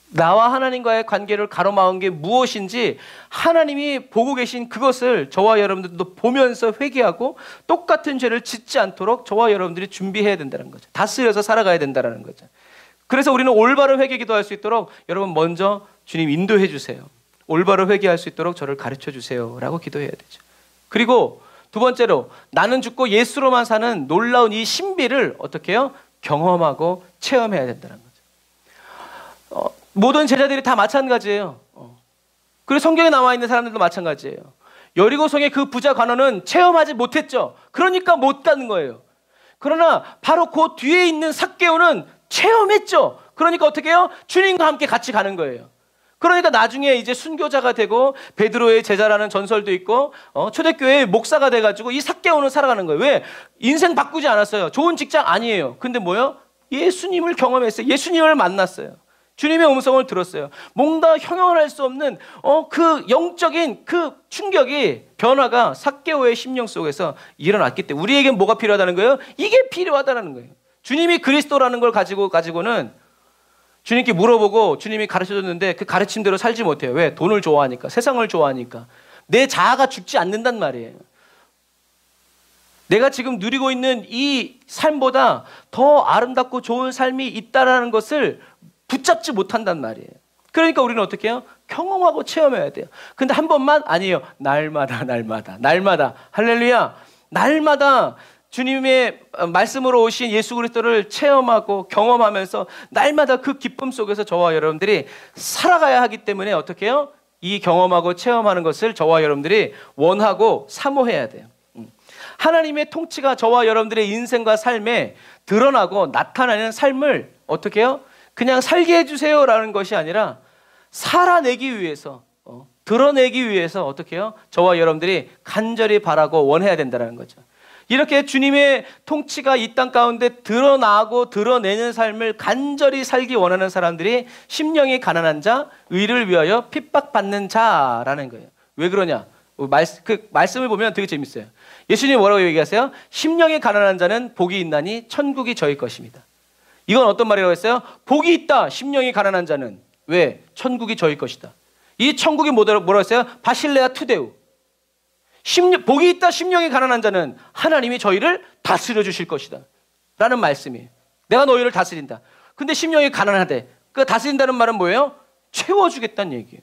나와 하나님과의 관계를 가로막은 게 무엇인지 하나님이 보고 계신 그것을 저와 여러분들도 보면서 회개하고 똑같은 죄를 짓지 않도록 저와 여러분들이 준비해야 된다는 거죠. 다스려서 살아가야 된다는 거죠. 그래서 우리는 올바른 회개 기도할 수 있도록 여러분 먼저 주님 인도해 주세요. 올바로 회개할 수 있도록 저를 가르쳐 주세요 라고 기도해야 되죠. 그리고 두 번째로, 나는 죽고 예수로만 사는 놀라운 이 신비를 어떻게 해요? 경험하고 체험해야 된다는 거죠. 모든 제자들이 다 마찬가지예요. 그리고 성경에 나와 있는 사람들도 마찬가지예요. 여리고성의 그 부자 관원은 체험하지 못했죠. 그러니까 못 가는 거예요. 그러나 바로 그 뒤에 있는 삭개오는 체험했죠. 그러니까 어떻게 해요? 주님과 함께 같이 가는 거예요. 그러니까 나중에 이제 순교자가 되고 베드로의 제자라는 전설도 있고 초대교회의 목사가 돼가지고 이 삭개오는 살아가는 거예요. 왜? 인생 바꾸지 않았어요. 좋은 직장 아니에요. 근데 뭐요? 예수님을 경험했어요. 예수님을 만났어요. 주님의 음성을 들었어요. 뭔가 형용할 수 없는 그 영적인 그 충격이, 변화가 삭개오의 심령 속에서 일어났기 때문에 우리에겐 뭐가 필요하다는 거예요? 이게 필요하다는 거예요. 주님이 그리스도라는 걸 가지고는 주님께 물어보고 주님이 가르쳐줬는데 그 가르침대로 살지 못해요. 왜? 돈을 좋아하니까, 세상을 좋아하니까. 내 자아가 죽지 않는단 말이에요. 내가 지금 누리고 있는 이 삶보다 더 아름답고 좋은 삶이 있다는 것을 붙잡지 못한단 말이에요. 그러니까 우리는 어떻게 해요? 경험하고 체험해야 돼요. 근데 한 번만 아니에요. 날마다 할렐루야, 날마다 주님의 말씀으로 오신 예수 그리스도를 체험하고 경험하면서 날마다 그 기쁨 속에서 저와 여러분들이 살아가야 하기 때문에 어떻게 해요? 이 경험하고 체험하는 것을 저와 여러분들이 원하고 사모해야 돼요. 하나님의 통치가 저와 여러분들의 인생과 삶에 드러나고 나타나는 삶을 어떻게 해요? 그냥 살게 해주세요라는 것이 아니라 살아내기 위해서, 드러내기 위해서 어떻게 해요? 저와 여러분들이 간절히 바라고 원해야 된다는 거죠. 이렇게 주님의 통치가 이 땅 가운데 드러나고 드러내는 삶을 간절히 살기 원하는 사람들이 심령이 가난한 자, 의를 위하여 핍박받는 자라는 거예요. 왜 그러냐? 그 말씀을 보면 되게 재밌어요. 예수님이 뭐라고 얘기하세요? 심령이 가난한 자는 복이 있나니 천국이 저희 것입니다. 이건 어떤 말이라고 했어요? 복이 있다, 심령이 가난한 자는. 왜? 천국이 저희 것이다. 이 천국이 뭐라고 했어요? 바실레아 투데우. 복이 있다, 심령이 가난한 자는 하나님이 저희를 다스려 주실 것이다 라는 말씀이에요. 내가 너희를 다스린다. 근데 심령이 가난하대. 그 다스린다는 말은 뭐예요? 채워주겠다는 얘기예요.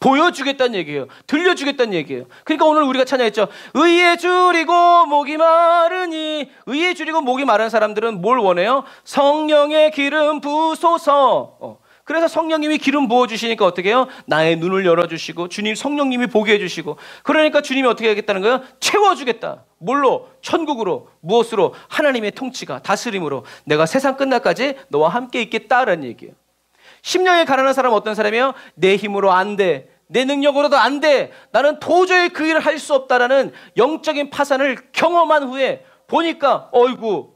보여주겠다는 얘기예요. 들려주겠다는 얘기예요. 그러니까 오늘 우리가 찬양했죠. 의에 줄이고 목이 마르니. 의에 줄이고 목이 마른 사람들은 뭘 원해요? 성령의 기름 부으소서. 그래서 성령님이 기름 부어주시니까 어떻게 해요? 나의 눈을 열어주시고 주님 성령님이 보게 해주시고, 그러니까 주님이 어떻게 하겠다는 거예요? 채워주겠다. 뭘로? 천국으로. 무엇으로? 하나님의 통치가, 다스림으로. 내가 세상 끝날까지 너와 함께 있겠다라는 얘기예요. 심령에 가난한 사람은 어떤 사람이에요? 내 힘으로 안 돼. 내 능력으로도 안 돼. 나는 도저히 그 일을 할 수 없다라는 영적인 파산을 경험한 후에 보니까 어이구,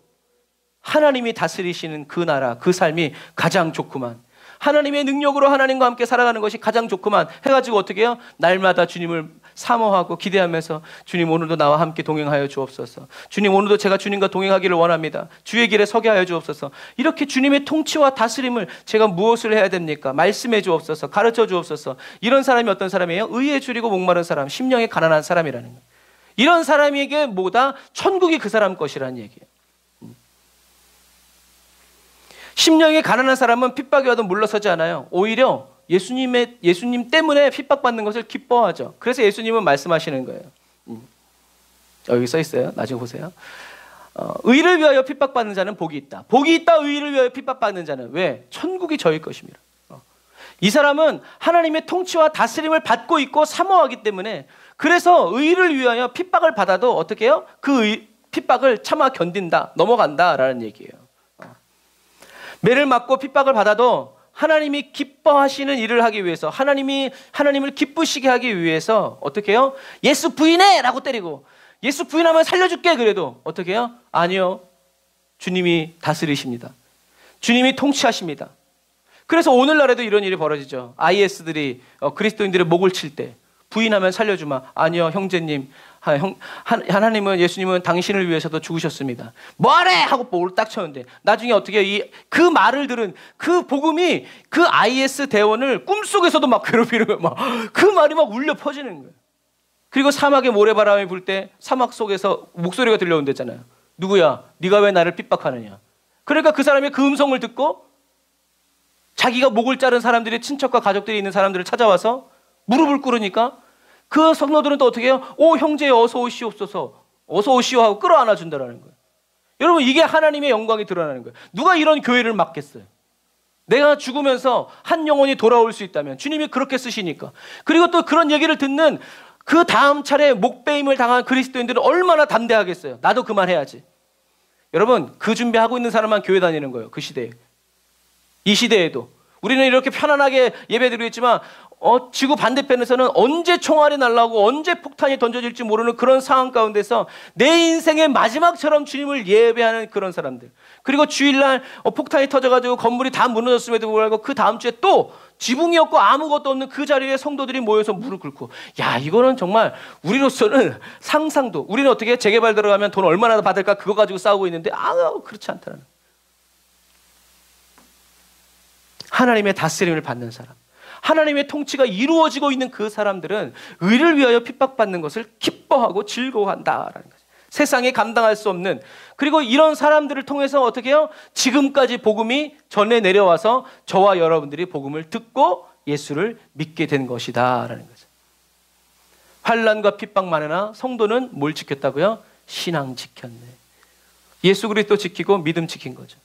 하나님이 다스리시는 그 나라, 그 삶이 가장 좋구만. 하나님의 능력으로 하나님과 함께 살아가는 것이 가장 좋구만 해가지고 어떻게 해요? 날마다 주님을 사모하고 기대하면서 주님 오늘도 나와 함께 동행하여 주옵소서. 주님 오늘도 제가 주님과 동행하기를 원합니다. 주의 길에 서게 하여 주옵소서. 이렇게 주님의 통치와 다스림을 제가 무엇을 해야 됩니까? 말씀해 주옵소서. 가르쳐 주옵소서. 이런 사람이 어떤 사람이에요? 의에 줄이고 목마른 사람, 심령이 가난한 사람이라는 거예요. 이런 사람에게 뭐다? 천국이 그 사람 것이라는 얘기예요. 심령이 가난한 사람은 핍박이 와도 물러서지 않아요. 오히려 예수님 때문에 핍박받는 것을 기뻐하죠. 그래서 예수님은 말씀하시는 거예요. 여기 써 있어요. 나중에 보세요. 의를 위하여 핍박받는 자는 복이 있다. 복이 있다. 의를 위하여 핍박받는 자는. 왜? 천국이 저희 것입니다. 이 사람은 하나님의 통치와 다스림을 받고 있고 사모하기 때문에, 그래서 의를 위하여 핍박을 받아도 어떻게 해요? 그 핍박을 참아 견딘다. 넘어간다라는 얘기예요. 매를 맞고 핍박을 받아도 하나님이 기뻐하시는 일을 하기 위해서, 하나님을 기쁘시게 하기 위해서 어떻게 해요? 예수 부인해! 라고 때리고, 예수 부인하면 살려줄게! 그래도 어떻게 해요? 아니요. 주님이 다스리십니다. 주님이 통치하십니다. 그래서 오늘날에도 이런 일이 벌어지죠. IS들이 그리스도인들의 목을 칠 때 부인하면 살려주마. 아니요, 형제님. 하나님은, 예수님은 당신을 위해서도 죽으셨습니다. 뭐하래! 하고 목을 딱 쳤는데 나중에 어떻게 그 말을 들은 그 복음이 그 IS 대원을 꿈속에서도 막 괴롭히는 거예요. 막 그 말이 막 울려 퍼지는 거예요. 그리고 사막에 모래바람이 불 때 사막 속에서 목소리가 들려온댔잖아요. 누구야? 네가 왜 나를 핍박하느냐? 그러니까 그 사람이 그 음성을 듣고 자기가 목을 자른 사람들이, 친척과 가족들이 있는 사람들을 찾아와서 무릎을 꿇으니까 그 성도들은 또 어떻게 해요? 오 형제 어서 오시옵소서, 어서 오시오 하고 끌어안아 준다라는 거예요. 여러분, 이게 하나님의 영광이 드러나는 거예요. 누가 이런 교회를 맡겠어요? 내가 죽으면서 한 영혼이 돌아올 수 있다면 주님이 그렇게 쓰시니까. 그리고 또 그런 얘기를 듣는 그 다음 차례 목배임을 당한 그리스도인들은 얼마나 담대하겠어요. 나도 그만해야지. 여러분, 그 준비하고 있는 사람만 교회 다니는 거예요. 그 시대에. 이 시대에도 우리는 이렇게 편안하게 예배드리고 있지만 지구 반대편에서는 언제 총알이 날라오고 언제 폭탄이 던져질지 모르는 그런 상황 가운데서 내 인생의 마지막처럼 주님을 예배하는 그런 사람들. 그리고 주일날 폭탄이 터져가지고 건물이 다 무너졌음에도 불구하고 그 다음 주에 또 지붕이 없고 아무것도 없는 그 자리에 성도들이 모여서 무릎 꿇고, 야, 이거는 정말 우리로서는 상상도, 우리는 어떻게 재개발 들어가면 돈 얼마나 받을까 그거 가지고 싸우고 있는데 그렇지 않다는. 하나님의 다스림을 받는 사람, 하나님의 통치가 이루어지고 있는 그 사람들은 의를 위하여 핍박받는 것을 기뻐하고 즐거워한다라는 거죠. 세상에 감당할 수 없는, 그리고 이런 사람들을 통해서 어떻게 해요? 지금까지 복음이 전해 내려와서 저와 여러분들이 복음을 듣고 예수를 믿게 된 것이다라는 거죠. 환난과 핍박 많으나 성도는 뭘 지켰다고요? 신앙 지켰네. 예수 그리스도 지키고 믿음 지킨 거죠.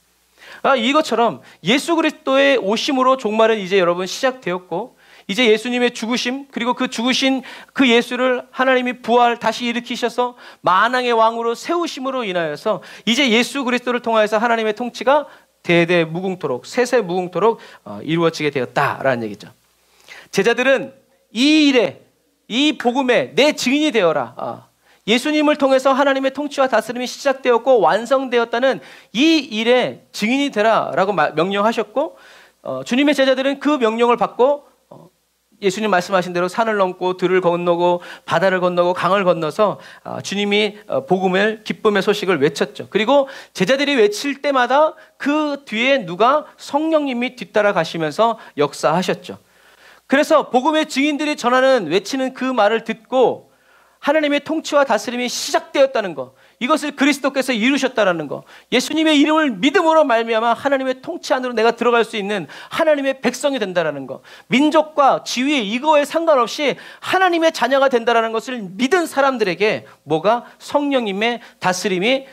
이것처럼 예수 그리스도의 오심으로 종말은 이제 여러분 시작되었고, 이제 예수님의 죽으심, 그리고 그 죽으신 그 예수를 하나님이 부활 다시 일으키셔서 만왕의 왕으로 세우심으로 인하여서 이제 예수 그리스도를 통하여서 하나님의 통치가 대대 무궁토록, 세세 무궁토록 이루어지게 되었다라는 얘기죠. 제자들은 이 일에, 이 복음에 내 증인이 되어라. 예수님을 통해서 하나님의 통치와 다스림이 시작되었고 완성되었다는 이 일에 증인이 되라라고 명령하셨고, 주님의 제자들은 그 명령을 받고 예수님 말씀하신 대로 산을 넘고 들을 건너고 바다를 건너고 강을 건너서 주님이 복음을, 기쁨의 소식을 외쳤죠. 그리고 제자들이 외칠 때마다 그 뒤에 누가? 성령님이 뒤따라 가시면서 역사하셨죠. 그래서 복음의 증인들이 전하는, 외치는 그 말을 듣고 하나님의 통치와 다스림이 시작되었다는 거, 이것을 그리스도께서 이루셨다는 거, 예수님의 이름을 믿음으로 말미암아 하나님의 통치 안으로 내가 들어갈 수 있는 하나님의 백성이 된다는 거, 민족과 지위 이거에 상관없이 하나님의 자녀가 된다는 것을 믿은 사람들에게 뭐가? 성령님의 다스림이,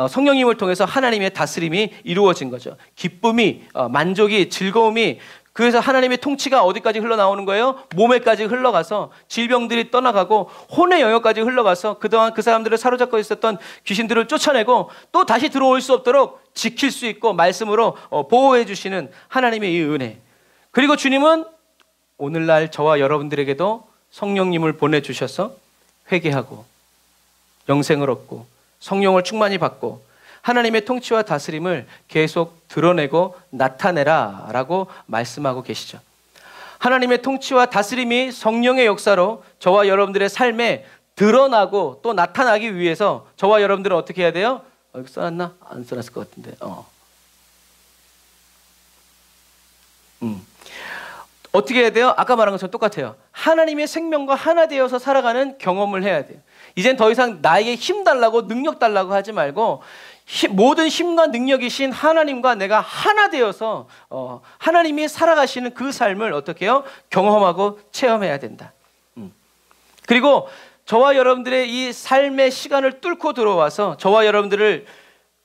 성령님을 통해서 하나님의 다스림이 이루어진 거죠. 기쁨이, 만족이, 즐거움이, 그래서 하나님의 통치가 어디까지 흘러나오는 거예요? 몸에까지 흘러가서 질병들이 떠나가고 혼의 영역까지 흘러가서 그동안 그 사람들을 사로잡고 있었던 귀신들을 쫓아내고 또 다시 들어올 수 없도록 지킬 수 있고 말씀으로 보호해 주시는 하나님의 이 은혜. 그리고 주님은 오늘날 저와 여러분들에게도 성령님을 보내주셔서 회개하고 영생을 얻고 성령을 충만히 받고 하나님의 통치와 다스림을 계속 드러내고 나타내라 라고 말씀하고 계시죠. 하나님의 통치와 다스림이 성령의 역사로 저와 여러분들의 삶에 드러나고 또 나타나기 위해서 저와 여러분들은 어떻게 해야 돼요? 여기 써놨나? 안 써놨을 것 같은데. 어떻게 해야 돼요? 아까 말한 것처럼 똑같아요. 하나님의 생명과 하나 되어서 살아가는 경험을 해야 돼요. 이젠 더 이상 나에게 힘 달라고 능력 달라고 하지 말고 모든 힘과 능력이신 하나님과 내가 하나 되어서 하나님이 살아가시는 그 삶을 어떻게 해요? 경험하고 체험해야 된다. 그리고 저와 여러분들의 이 삶의 시간을 뚫고 들어와서 저와 여러분들을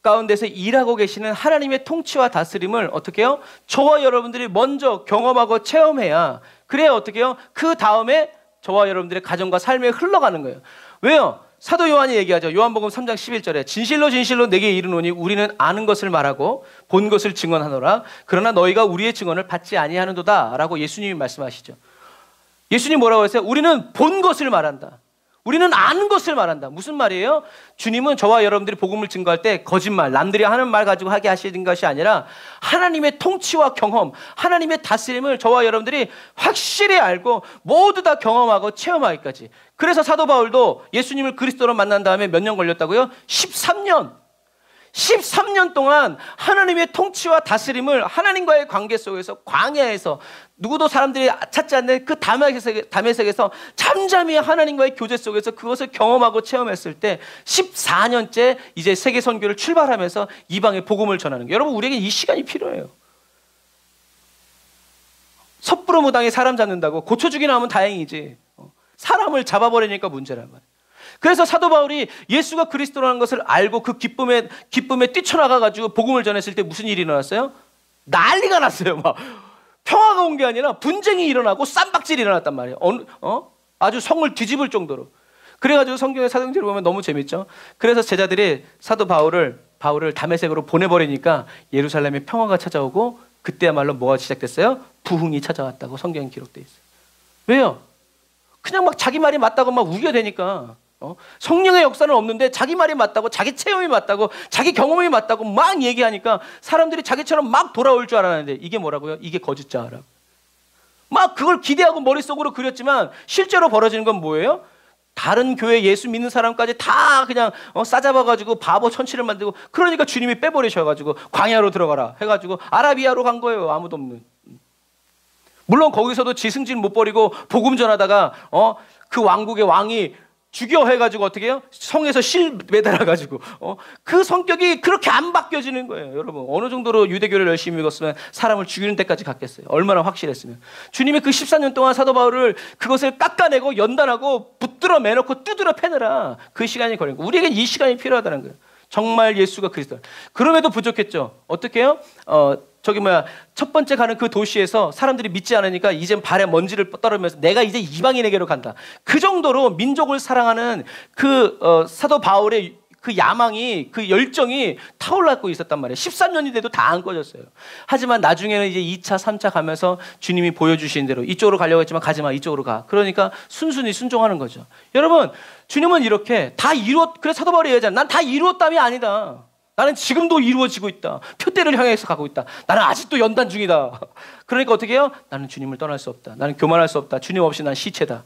가운데서 일하고 계시는 하나님의 통치와 다스림을 어떻게 해요? 저와 여러분들이 먼저 경험하고 체험해야, 그래야 어떻게 해요? 그 다음에 저와 여러분들의 가정과 삶에 흘러가는 거예요. 왜요? 사도 요한이 얘기하죠. 요한복음 3장 11절에 진실로 진실로 내게 이르노니 우리는 아는 것을 말하고 본 것을 증언하노라. 그러나 너희가 우리의 증언을 받지 아니하는도다 라고 예수님이 말씀하시죠. 예수님 뭐라고 했어요? 우리는 본 것을 말한다. 우리는 아는 것을 말한다. 무슨 말이에요? 주님은 저와 여러분들이 복음을 증거할 때 거짓말, 남들이 하는 말 가지고 하게 하시는 것이 아니라 하나님의 통치와 경험, 하나님의 다스림을 저와 여러분들이 확실히 알고 모두 다 경험하고 체험하기까지. 그래서 사도 바울도 예수님을 그리스도로 만난 다음에 몇 년 걸렸다고요? 13년 동안 하나님의 통치와 다스림을 하나님과의 관계 속에서 광야에서 누구도 사람들이 찾지 않는 그 담에색에서 잠잠히 하나님과의 교제 속에서 그것을 경험하고 체험했을 때 14년째 이제 세계 선교를 출발하면서 이방에 복음을 전하는 거예요. 여러분, 우리에게 이 시간이 필요해요. 섣부로 무당에 사람 잡는다고 고쳐주기나 하면 다행이지 사람을 잡아버리니까 문제란 말이에요. 그래서 사도 바울이 예수가 그리스도라는 것을 알고 그 기쁨에 뛰쳐나가가지고 복음을 전했을 때 무슨 일이 일어났어요? 난리가 났어요. 막 평화가 온 게 아니라 분쟁이 일어나고 쌈박질이 일어났단 말이에요. 아주 성을 뒤집을 정도로. 그래가지고 성경의 사도행전을 보면 너무 재밌죠. 그래서 제자들이 사도 바울을 다메섹으로 보내버리니까 예루살렘에 평화가 찾아오고 그때야말로 뭐가 시작됐어요? 부흥이 찾아왔다고 성경에 기록되어 있어요. 왜요? 그냥 막 자기 말이 맞다고 막 우겨대니까. 성령의 역사는 없는데 자기 말이 맞다고, 자기 체험이 맞다고, 자기 경험이 맞다고 막 얘기하니까 사람들이 자기처럼 막 돌아올 줄 알았는데 이게 뭐라고요? 이게 거짓자라고. 막 그걸 기대하고 머릿속으로 그렸지만 실제로 벌어지는 건 뭐예요? 다른 교회 예수 믿는 사람까지 다 그냥 싸잡아가지고 바보 천치를 만들고, 그러니까 주님이 빼버리셔가지고 광야로 들어가라 해가지고 아라비아로 간 거예요. 아무도 없는. 물론 거기서도 지승진 못 버리고 복음 전하다가 그 왕국의 왕이 죽여 해가지고 어떻게 해요? 성에서 실 매달아가지고 그 성격이 그렇게 안 바뀌어지는 거예요. 여러분, 어느 정도로 유대교를 열심히 읽었으면 사람을 죽이는 데까지 갔겠어요. 얼마나 확실했으면. 주님이 그 14년 동안 사도 바울을 그것을 깎아내고 연단하고 붙들어 매놓고 두드려 패느라 그 시간이 걸린 거예요. 우리에겐 이 시간이 필요하다는 거예요. 정말 예수가 그리스도. 그럼에도 부족했죠. 어떻게 해요? 첫 번째 가는 그 도시에서 사람들이 믿지 않으니까 이젠 발에 먼지를 떨으면서 내가 이제 이방인에게로 간다. 그 정도로 민족을 사랑하는 사도 바울의 그 야망이, 그 열정이 타올랐고 있었단 말이에요. 13년이 돼도 다 안 꺼졌어요. 하지만 나중에는 이제 2차, 3차 가면서 주님이 보여주신 대로 이쪽으로 가려고 했지만 가지 마, 이쪽으로 가. 그러니까 순순히 순종하는 거죠. 여러분, 주님은 이렇게 그래서 사도 바울이 얘기하잖아요. 난 다 이루었담이 아니다. 나는 지금도 이루어지고 있다. 표대를 향해서 가고 있다. 나는 아직도 연단 중이다. 그러니까 어떻게 해요? 나는 주님을 떠날 수 없다. 나는 교만할 수 없다. 주님 없이 난 시체다.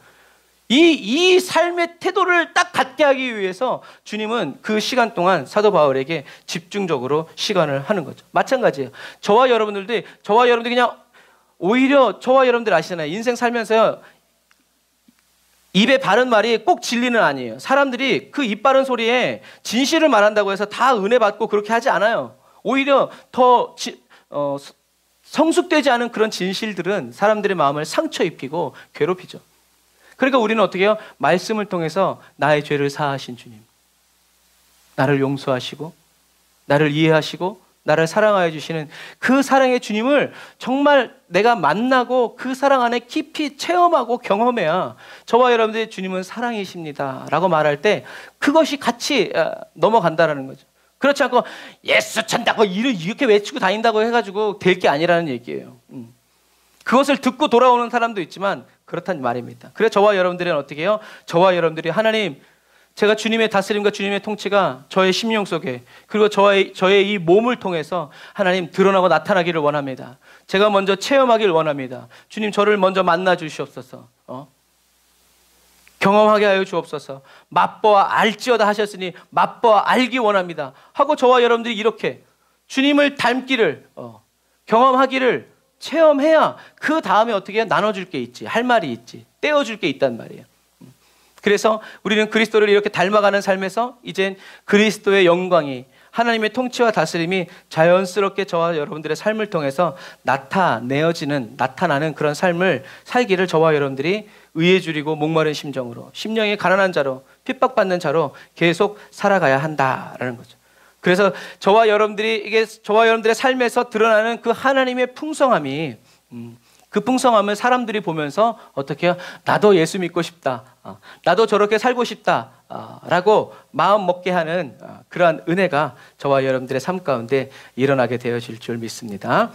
이 삶의 태도를 딱 갖게 하기 위해서 주님은 그 시간 동안 사도 바울에게 집중적으로 시간을 하는 거죠. 마찬가지예요. 저와 여러분들이 그냥 오히려 저와 여러분들 아시잖아요. 인생 살면서요. 입에 바른 말이 꼭 진리는 아니에요. 사람들이 그 입 바른 소리에 진실을 말한다고 해서 다 은혜 받고 그렇게 하지 않아요. 오히려 더 성숙되지 않은 그런 진실들은 사람들의 마음을 상처 입히고 괴롭히죠. 그러니까 우리는 어떻게 해요? 말씀을 통해서 나의 죄를 사하신 주님, 나를 용서하시고 나를 이해하시고 나를 사랑하여 주시는 그 사랑의 주님을 정말 내가 만나고 그 사랑 안에 깊이 체험하고 경험해야 저와 여러분들의 주님은 사랑이십니다 라고 말할 때 그것이 같이 넘어간다는 거죠. 그렇지 않고 예수 찬다고 이렇게 외치고 다닌다고 해가지고 될 게 아니라는 얘기예요. 그것을 듣고 돌아오는 사람도 있지만 그렇단 말입니다. 그래서 저와 여러분들은 어떻게 해요? 저와 여러분들이 하나님, 제가 주님의 다스림과 주님의 통치가 저의 심령 속에 그리고 저의 이 몸을 통해서 하나님 드러나고 나타나기를 원합니다. 제가 먼저 체험하기를 원합니다. 주님, 저를 먼저 만나 주시옵소서. 경험하게 하여 주옵소서. 맛보아 알지어다 하셨으니 맛보아 알기 원합니다 하고 저와 여러분들이 이렇게 주님을 닮기를 경험하기를 체험해야 그 다음에 어떻게 나눠줄 게 있지, 할 말이 있지, 떼어줄 게 있단 말이에요. 그래서 우리는 그리스도를 이렇게 닮아가는 삶에서 이젠 그리스도의 영광이, 하나님의 통치와 다스림이 자연스럽게 저와 여러분들의 삶을 통해서 나타나는 그런 삶을 살기를 저와 여러분들이 의에 줄이고 목마른 심정으로, 심령이 가난한 자로, 핍박받는 자로 계속 살아가야 한다라는 거죠. 그래서 저와 여러분들의 삶에서 드러나는 그 하나님의 풍성함이, 그 풍성함을 사람들이 보면서 어떻게 해요? 나도 예수 믿고 싶다, 나도 저렇게 살고 싶다 라고 마음 먹게 하는 그러한 은혜가 저와 여러분들의 삶 가운데 일어나게 되어질 줄 믿습니다.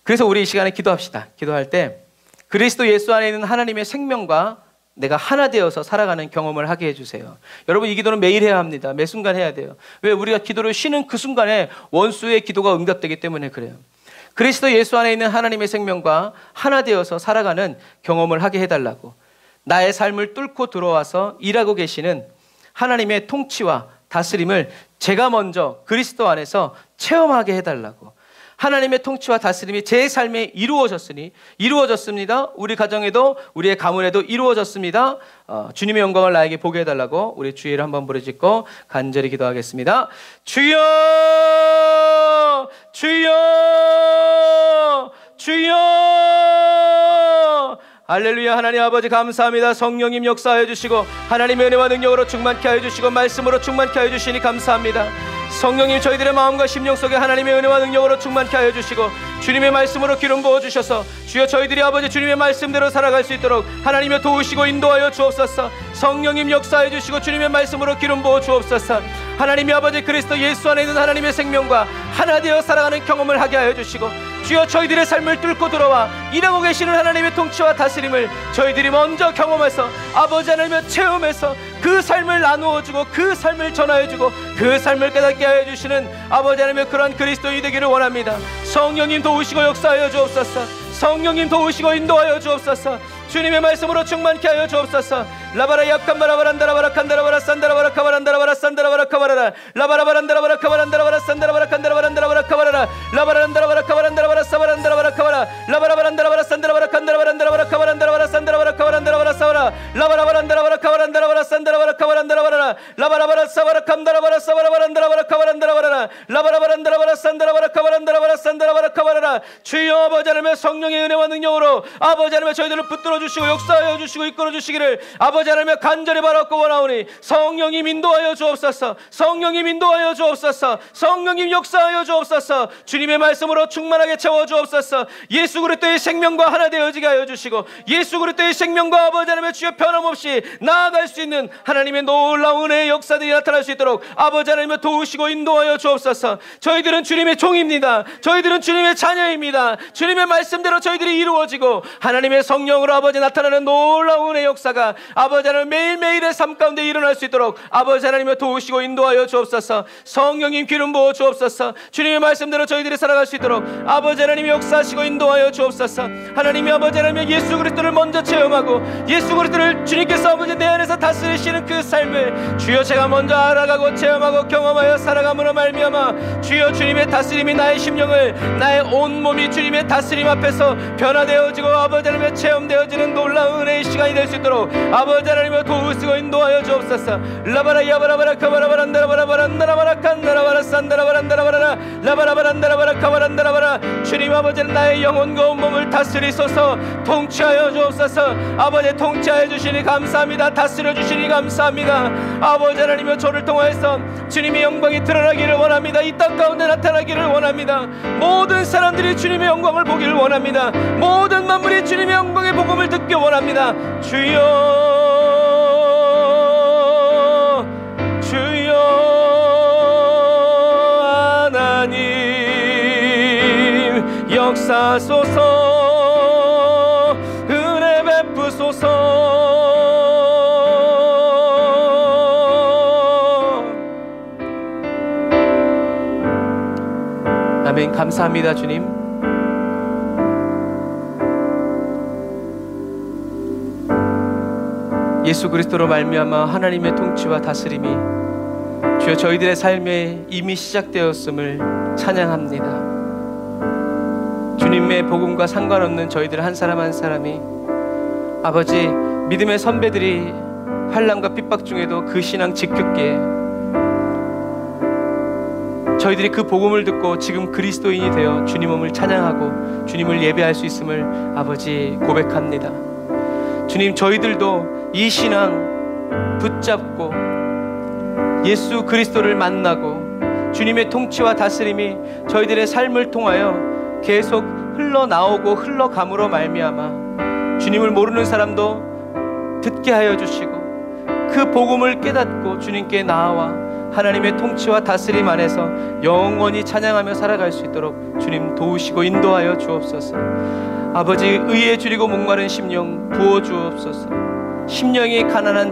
그래서 우리 이 시간에 기도합시다. 기도할 때 그리스도 예수 안에 있는 하나님의 생명과 내가 하나 되어서 살아가는 경험을 하게 해주세요. 여러분, 이 기도는 매일 해야 합니다. 매 순간 해야 돼요. 왜? 우리가 기도를 쉬는 그 순간에 원수의 기도가 응답되기 때문에 그래요. 그리스도 예수 안에 있는 하나님의 생명과 하나 되어서 살아가는 경험을 하게 해달라고, 나의 삶을 뚫고 들어와서 일하고 계시는 하나님의 통치와 다스림을 제가 먼저 그리스도 안에서 체험하게 해달라고, 하나님의 통치와 다스림이 제 삶에 이루어졌습니다. 우리 가정에도 우리의 가문에도 이루어졌습니다. 주님의 영광을 나에게 보게 해달라고 우리 주의를 한번 부르짖고 간절히 기도하겠습니다. 주여, 주여, 주여. 할렐루야. 하나님 아버지 감사합니다. 성령님 역사하여 주시고 하나님의 은혜와 능력으로 충만케 하여 주시고 말씀으로 충만케 하여 주시니 감사합니다. 성령님, 저희들의 마음과 심령 속에 하나님의 은혜와 능력으로 충만케 하여 주시고 주님의 말씀으로 기름 부어주셔서 주여 저희들이 아버지 주님의 말씀대로 살아갈 수 있도록 하나님의 도우시고 인도하여 주옵소서. 성령님 역사해 주시고 주님의 말씀으로 기름 부어 주옵소서. 하나님의 아버지 그리스도 예수 안에 있는 하나님의 생명과 하나 되어 살아가는 경험을 하게 하여 주시고 주여 저희들의 삶을 뚫고 들어와 일하고 계시는 하나님의 통치와 다스림을 저희들이 먼저 경험해서 아버지 하나님의 체험해서 그 삶을 나누어주고 그 삶을 전하여주고 그 삶을 깨닫게 하여 주시는 아버지 하나님의 그러한 그리스도인이 되기를 원합니다. 성령님 도우시고 역사하여 주옵소서. 성령님 도우시고 인도하여 주옵소서. 주님의 말씀으로 충만케 하여 주옵소서. 라바라 약간바라바란다라바라 칸다라바라 산다라바라 카바란다라바라 산다라바라 카바라라 라바라바란다라바라 카바란다라바라 산다라바라 칸다라바란다라바라 카바라라 라바란다라바라 카바란다라바라 사바란다라바라 카바라 라바라바란다라바라 산다라바라 칸다라바란다라바라 카바란다라바라 산다라바라 카바란다라바라 사바라 라바라바란다라바라 카바란다라바라 산다라바라 카바란다라바라 라바라바라 사바라 칸다라바라 사바라바란다라바라 카바란다라바라 라바라바란다라바라 산다라바라 카바란다라바라 산다라바라 카바라라. 주여 아버지 하나님의 성령의 은혜와 능력으로 아버지 하나님의 저희들을 붙들어 주시고 역사하여 주시고 이끌어 주시기를 아버지 하나님의 간절히 바라고 원하오니 성령님 인도하여 주옵소서. 성령님 인도하여 주옵소서. 성령님 역사하여 주옵소서. 주님의 말씀으로 충만하게 채워 주옵소서. 예수 그리스도의 생명과 하나 되어지게 하여 주시고 예수 그리스도의 생명과 아버지 하나님의 주여 변함없이 나아갈 수 있는 하나님의 놀라운 은혜의 역사들이 나타날 수 있도록 아버지 하나님의 도우시고 인도하여 주옵소서. 저희들은 주님의 종입니다. 저희들은 주님의 자녀입니다. 주님의 말씀대로 저희들이 이루어지고 하나님의 성령으로 아버지 나타나는 놀라운 은혜의 역사가 아버지 하나님 매일매일의 삶 가운데 일어날 수 있도록 아버지 하나님의 도우시고 인도하여 주옵소서. 성령님 기름 부어 주옵소서. 주님의 말씀대로 저희들이 살아갈 수 있도록 아버지 하나님이 역사하시고 인도하여 주옵소서. 하나님이 아버지 하나님의 예수 그리스도를 먼저 체험하고 예수 그리스도를 주님께서 아버지 내 안에서 다스리시는 그 삶을 주여 제가 먼저 알아가고 체험하고 경험하여 살아감으로 말미암아 주여 주님의 다스림이 나의 심령을 영광을 나의 온몸이 주님의 다스림 앞에서 변화되어지고 아버지 하나님의 체험되어지는 놀라운 은혜의 시간이 될 수 있도록 아버지 하나님의 도우시고 인도하여 주옵소서. 라바라 야바라바라 카바라바란다라바라바란다라바라 칸다라바라 산다라바란다라바라 라바라바란다라바라 카바란다라바라 주님 아버지는 나의 영혼과 온몸을 다스리소서. 통치하여 주옵소서. 아버지 통치하여 주시니 감사합니다. 다스려 주시니 감사합니다. 아버지 하나님여 저를 통하여서 주님의 영광이 드러나기를 원합니다. 이 땅 가운데 나타나기를 원합니다. 모든 사람들이 주님의 영광을 보기를 원합니다. 모든 만물이 주님의 영광의 복음을 듣기 원합니다. 주여 주여 하나님 역사소서. 은혜 베푸소서. 아멘. 감사합니다 주님. 예수 그리스도로 말미암아 하나님의 통치와 다스림이 주여 저희들의 삶에 이미 시작되었음을 찬양합니다. 주님의 복음과 상관없는 저희들 한 사람 한 사람이 아버지 믿음의 선배들이 환난과 핍박 중에도 그 신앙 지켰기에 저희들이 그 복음을 듣고 지금 그리스도인이 되어 주님 몸을 찬양하고 주님을 예배할 수 있음을 아버지 고백합니다. 주님 저희들도 이 신앙 붙잡고 예수 그리스도를 만나고 주님의 통치와 다스림이 저희들의 삶을 통하여 계속 흘러나오고 흘러감으로 말미암아 주님을 모르는 사람도 듣게 하여 주시고 그 복음을 깨닫고 주님께 나아와 하나님의 통치와 다스림 안에서 영원히 찬양하며 살아갈 수 있도록 주님 도우시고 인도하여 주옵소서. 아버지 의에 줄이고 목마른 심령 부어 주옵소서. 심령이 가난한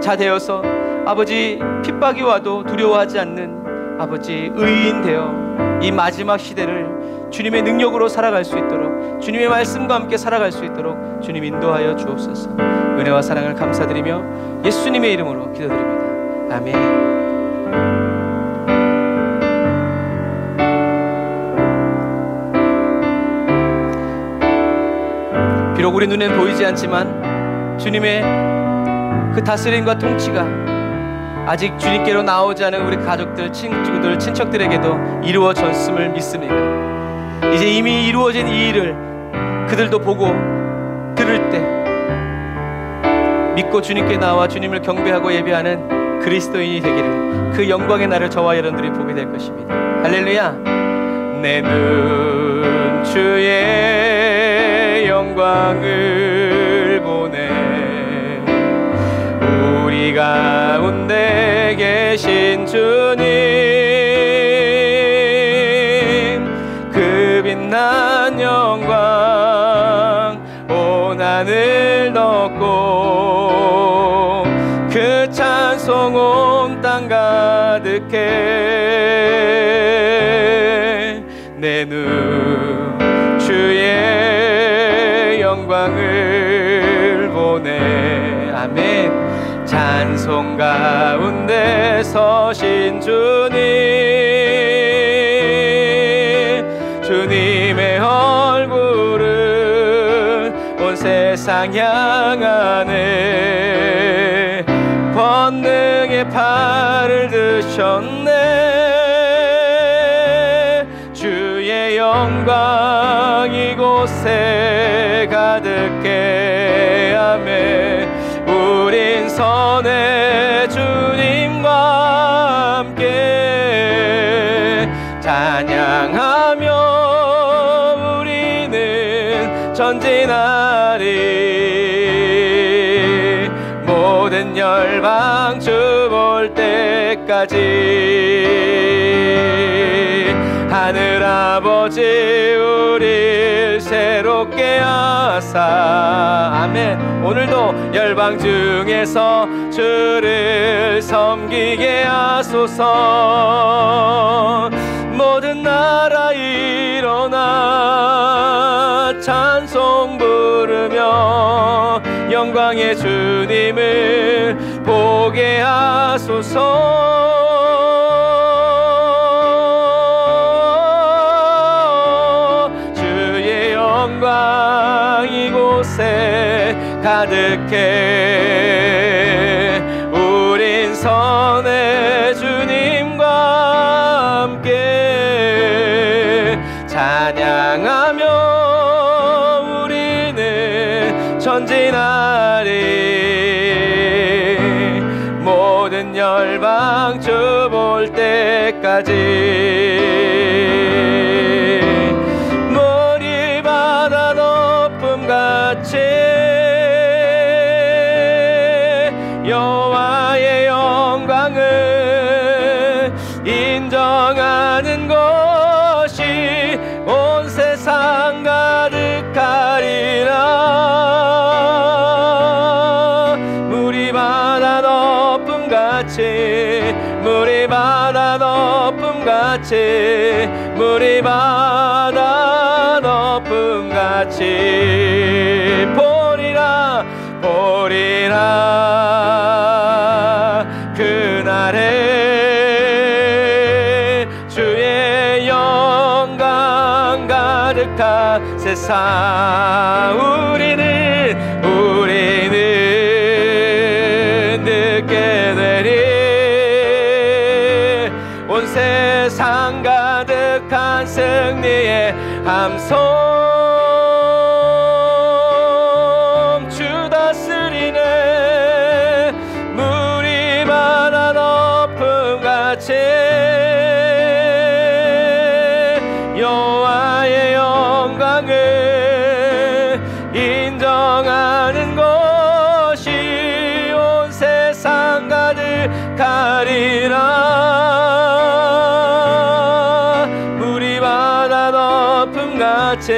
자 되어서 아버지 핍박이 와도 두려워하지 않는 아버지 의인 되어 이 마지막 시대를 주님의 능력으로 살아갈 수 있도록 주님의 말씀과 함께 살아갈 수 있도록 주님 인도하여 주옵소서. 은혜와 사랑을 감사드리며 예수님의 이름으로 기도드립니다. 아멘. 비록 우리 눈엔 보이지 않지만 주님의 그 다스림과 통치가 아직 주님께로 나오지 않은 우리 가족들, 친구들, 친척들에게도 이루어졌음을 믿습니다. 이제 이미 이루어진 이 일을 그들도 보고 들을 때 믿고 주님께 나와 주님을 경배하고 예배하는 그리스도인이 되기를 그 영광의 날을 저와 여러분들이 보게 될 것입니다. 할렐루야. 내 눈 주의 영광을 보네. 우리 가운데 계신 주님 그 빛난 영광 온 하늘 덮고 그 찬송 온 땅 가득해. 내 눈 주의 영광을 보네. 아멘. 찬송 가운데 서신 주님 주님의 얼굴을 온 세상 향하네. 권능의 팔을 드셨네. 주의 영광 이곳에 가득해. 아멘. 우린 선의 주님과 함께 찬양하며 우리는 전진하리. 모든 열방 주 볼 때까지 하늘 아버지 우릴 새롭게 하사. 아멘. 오늘도 열방 중에서 주를 섬기게 하소서. 모든 나라 일어나 찬송 부르며 영광의 주님을 보게 하소서. 가득해. 우린 선의 주님과 함께 찬양하며 우리는 전진하리. 모든 열방 주 볼 때까지. 머리 바다 높음같이 여호와의 영광을 인정하는 것이 온 세상 가득하리라. 물이 바다 높음같이, 물이 바다 높음같이, 물이 바다 높음같이 보리라, 보리라. 그날에 주의 영광 가득한 세상. 우리는 듣게 되리. 온 세상 가득한 승리의 함성. 주 다스리네. 물이 바다 높음같이 여호와의 영광을 인정하는 것이 온 세상 가득하리라. 물이 바다 높음같이,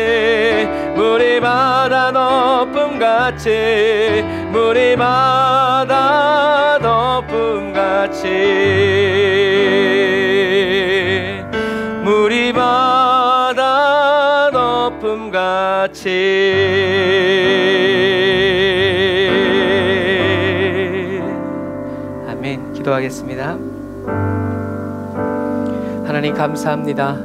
물이 바다 높음같이, 물이 바다 높음같이, 물이 바다 높음같이. 아멘. 기도하겠습니다. 하나님 감사합니다.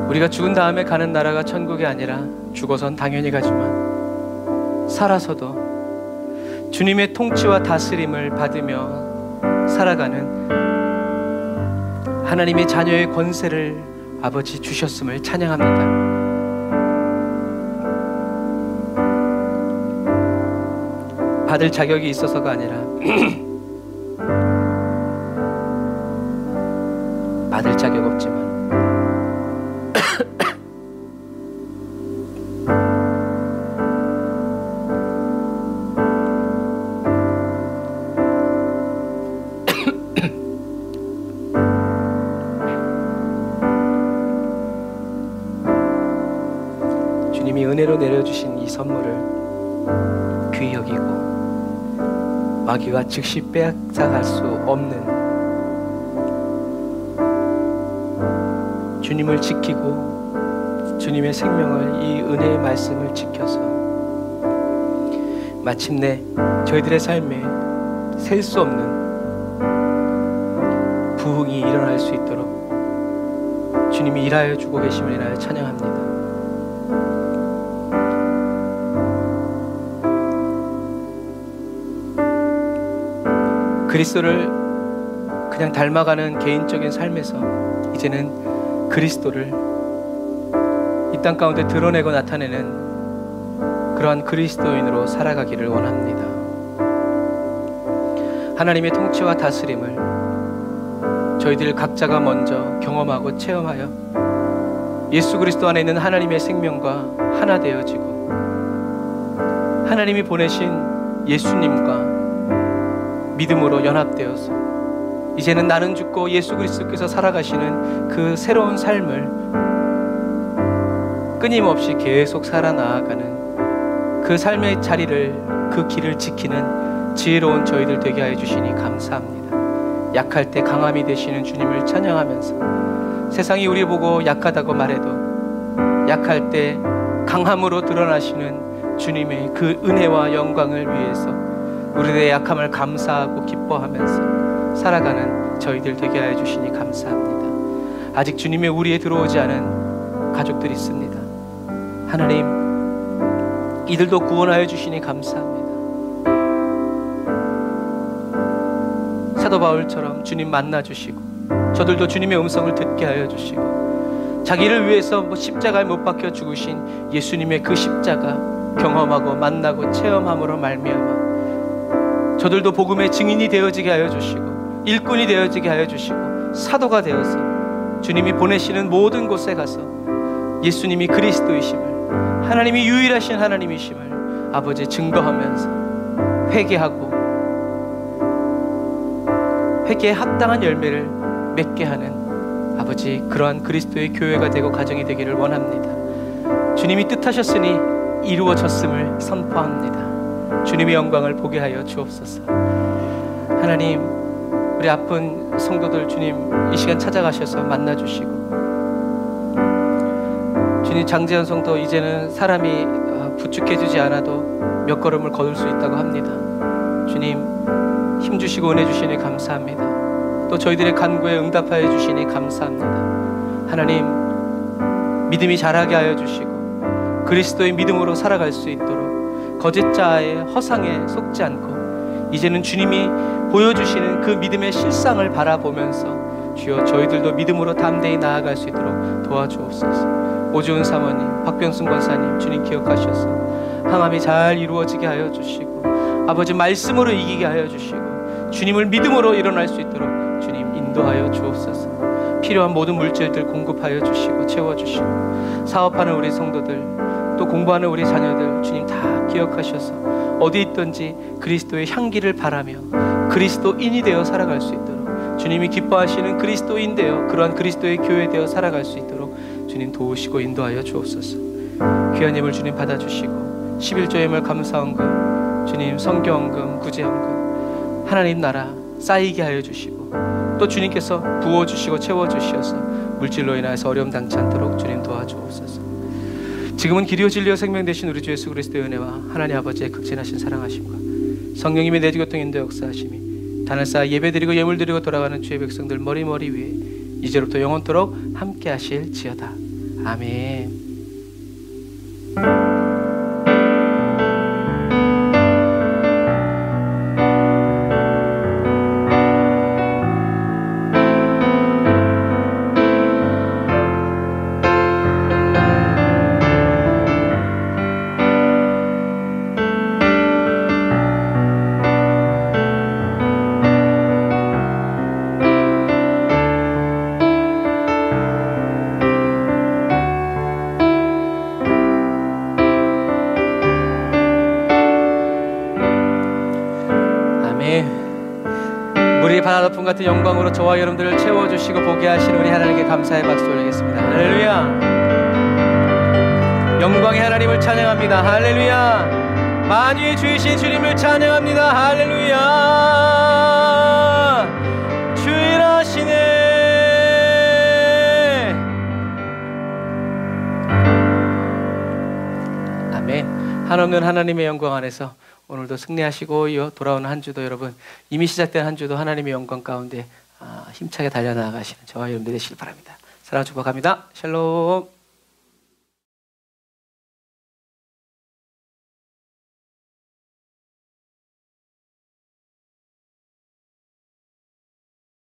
우리가 죽은 다음에 가는 나라가 천국이 아니라 죽어선 당연히 가지만 살아서도 주님의 통치와 다스림을 받으며 살아가는 하나님의 자녀의 권세를 아버지 주셨음을 찬양합니다. 받을 자격이 있어서가 아니라 받을 자격 없지만 주님이 은혜로 내려주신 이 선물을 귀히 여기고 마귀가 즉시 빼앗아갈 수 없는 주님을 지키고 주님의 생명을, 이 은혜의 말씀을 지켜서 마침내 저희들의 삶에 셀 수 없는 부흥이 일어날 수 있도록 주님이 일하여 주고 계심을 인하여 찬양합니다. 그리스도를 그냥 닮아가는 개인적인 삶에서 이제는 그리스도를 이 땅 가운데 드러내고 나타내는 그러한 그리스도인으로 살아가기를 원합니다. 하나님의 통치와 다스림을 저희들 각자가 먼저 경험하고 체험하여 예수 그리스도 안에 있는 하나님의 생명과 하나 되어지고 하나님이 보내신 예수님과 믿음으로 연합되어서 이제는 나는 죽고 예수 그리스도께서 살아가시는 그 새로운 삶을 끊임없이 계속 살아나아가는 그 삶의 자리를, 그 길을 지키는 지혜로운 저희들 되게 하여 주시니 감사합니다. 약할 때 강함이 되시는 주님을 찬양하면서 세상이 우리 보고 약하다고 말해도 약할 때 강함으로 드러나시는 주님의 그 은혜와 영광을 위해서 우리의 약함을 감사하고 기뻐하면서 살아가는 저희들 되게 하여 주시니 감사합니다. 아직 주님의 우리에 들어오지 않은 가족들이 있습니다. 하나님, 이들도 구원하여 주시니 감사합니다. 사도 바울처럼 주님 만나주시고 저들도 주님의 음성을 듣게 하여 주시고 자기를 위해서 십자가에 못 박혀 죽으신 예수님의 그 십자가 경험하고 만나고 체험함으로 말미암아 저들도 복음의 증인이 되어지게 하여 주시고 일꾼이 되어지게 하여 주시고 사도가 되어서 주님이 보내시는 모든 곳에 가서 예수님이 그리스도이심을, 하나님이 유일하신 하나님이심을 아버지 증거하면서 회개에 합당한 열매를 맺게 하는 아버지, 그러한 그리스도의 교회가 되고 가정이 되기를 원합니다. 주님이 뜻하셨으니 이루어졌음을 선포합니다. 주님의 영광을 보게 하여 주옵소서. 하나님, 우리 아픈 성도들 주님 이 시간 찾아가셔서 만나주시고, 주님 장재현 성도 이제는 사람이 부축해주지 않아도 몇 걸음을 걸을 수 있다고 합니다. 주님 힘주시고 은혜 주시니 감사합니다. 또 저희들의 간구에 응답하여 주시니 감사합니다. 하나님, 믿음이 자라게 하여 주시고 그리스도의 믿음으로 살아갈 수 있도록 거짓자의 허상에 속지 않고 이제는 주님이 보여주시는 그 믿음의 실상을 바라보면서 주여 저희들도 믿음으로 담대히 나아갈 수 있도록 도와주옵소서. 오주은 사모님, 박병순 권사님 주님 기억하셔서 항암이 잘 이루어지게 하여 주시고 아버지 말씀으로 이기게 하여 주시고 주님을 믿음으로 일어날 수 있도록 주님 인도하여 주옵소서. 필요한 모든 물질들 공급하여 주시고 채워주시고 사업하는 우리 성도들 또 공부하는 우리 자녀들 주님 다 기억하셔서 어디 있든지 그리스도의 향기를 바라며 그리스도인이 되어 살아갈 수 있도록 주님이 기뻐하시는 그리스도인 되어 그러한 그리스도의 교회 되어 살아갈 수 있도록 주님 도우시고 인도하여 주옵소서. 귀한 예물 주님 받아주시고 11조예물 감사헌금 주님 성경헌금 구제헌금 하나님 나라 쌓이게 하여 주시고 또 주님께서 부어주시고 채워주시어서 물질로 인하여서 어려움 당치 않도록 주님 도와주옵소서. 지금은 길이요 진리요 생명 되신 우리 주 예수 그리스도의 은혜와 하나님 아버지의 극진하신 사랑하심과 성령님의 내주교통 인도 역사하심이 단을 쌓아 예배드리고 예물드리고 돌아가는 주의 백성들 머리머리 위에 이제로부터 영원토록 함께 하실지어다. 아멘. 바다 높음 같은 영광으로 저와 여러분들을 채워주시고 보게 하시는 우리 하나님께 감사의 박수 올리겠습니다. 할렐루야. 영광의 하나님을 찬양합니다. 할렐루야. 만유의 주이신 주님을 찬양합니다. 할렐루야. 주일하시네. 아멘. 한없는 하나님의 영광 안에서 오늘도 승리하시고 돌아오는 한 주도 여러분 이미 시작된 한 주도 하나님의 영광 가운데 힘차게 달려나가시는 저와 여러분들 되시길 바랍니다. 사랑 축복합니다. 샬롬.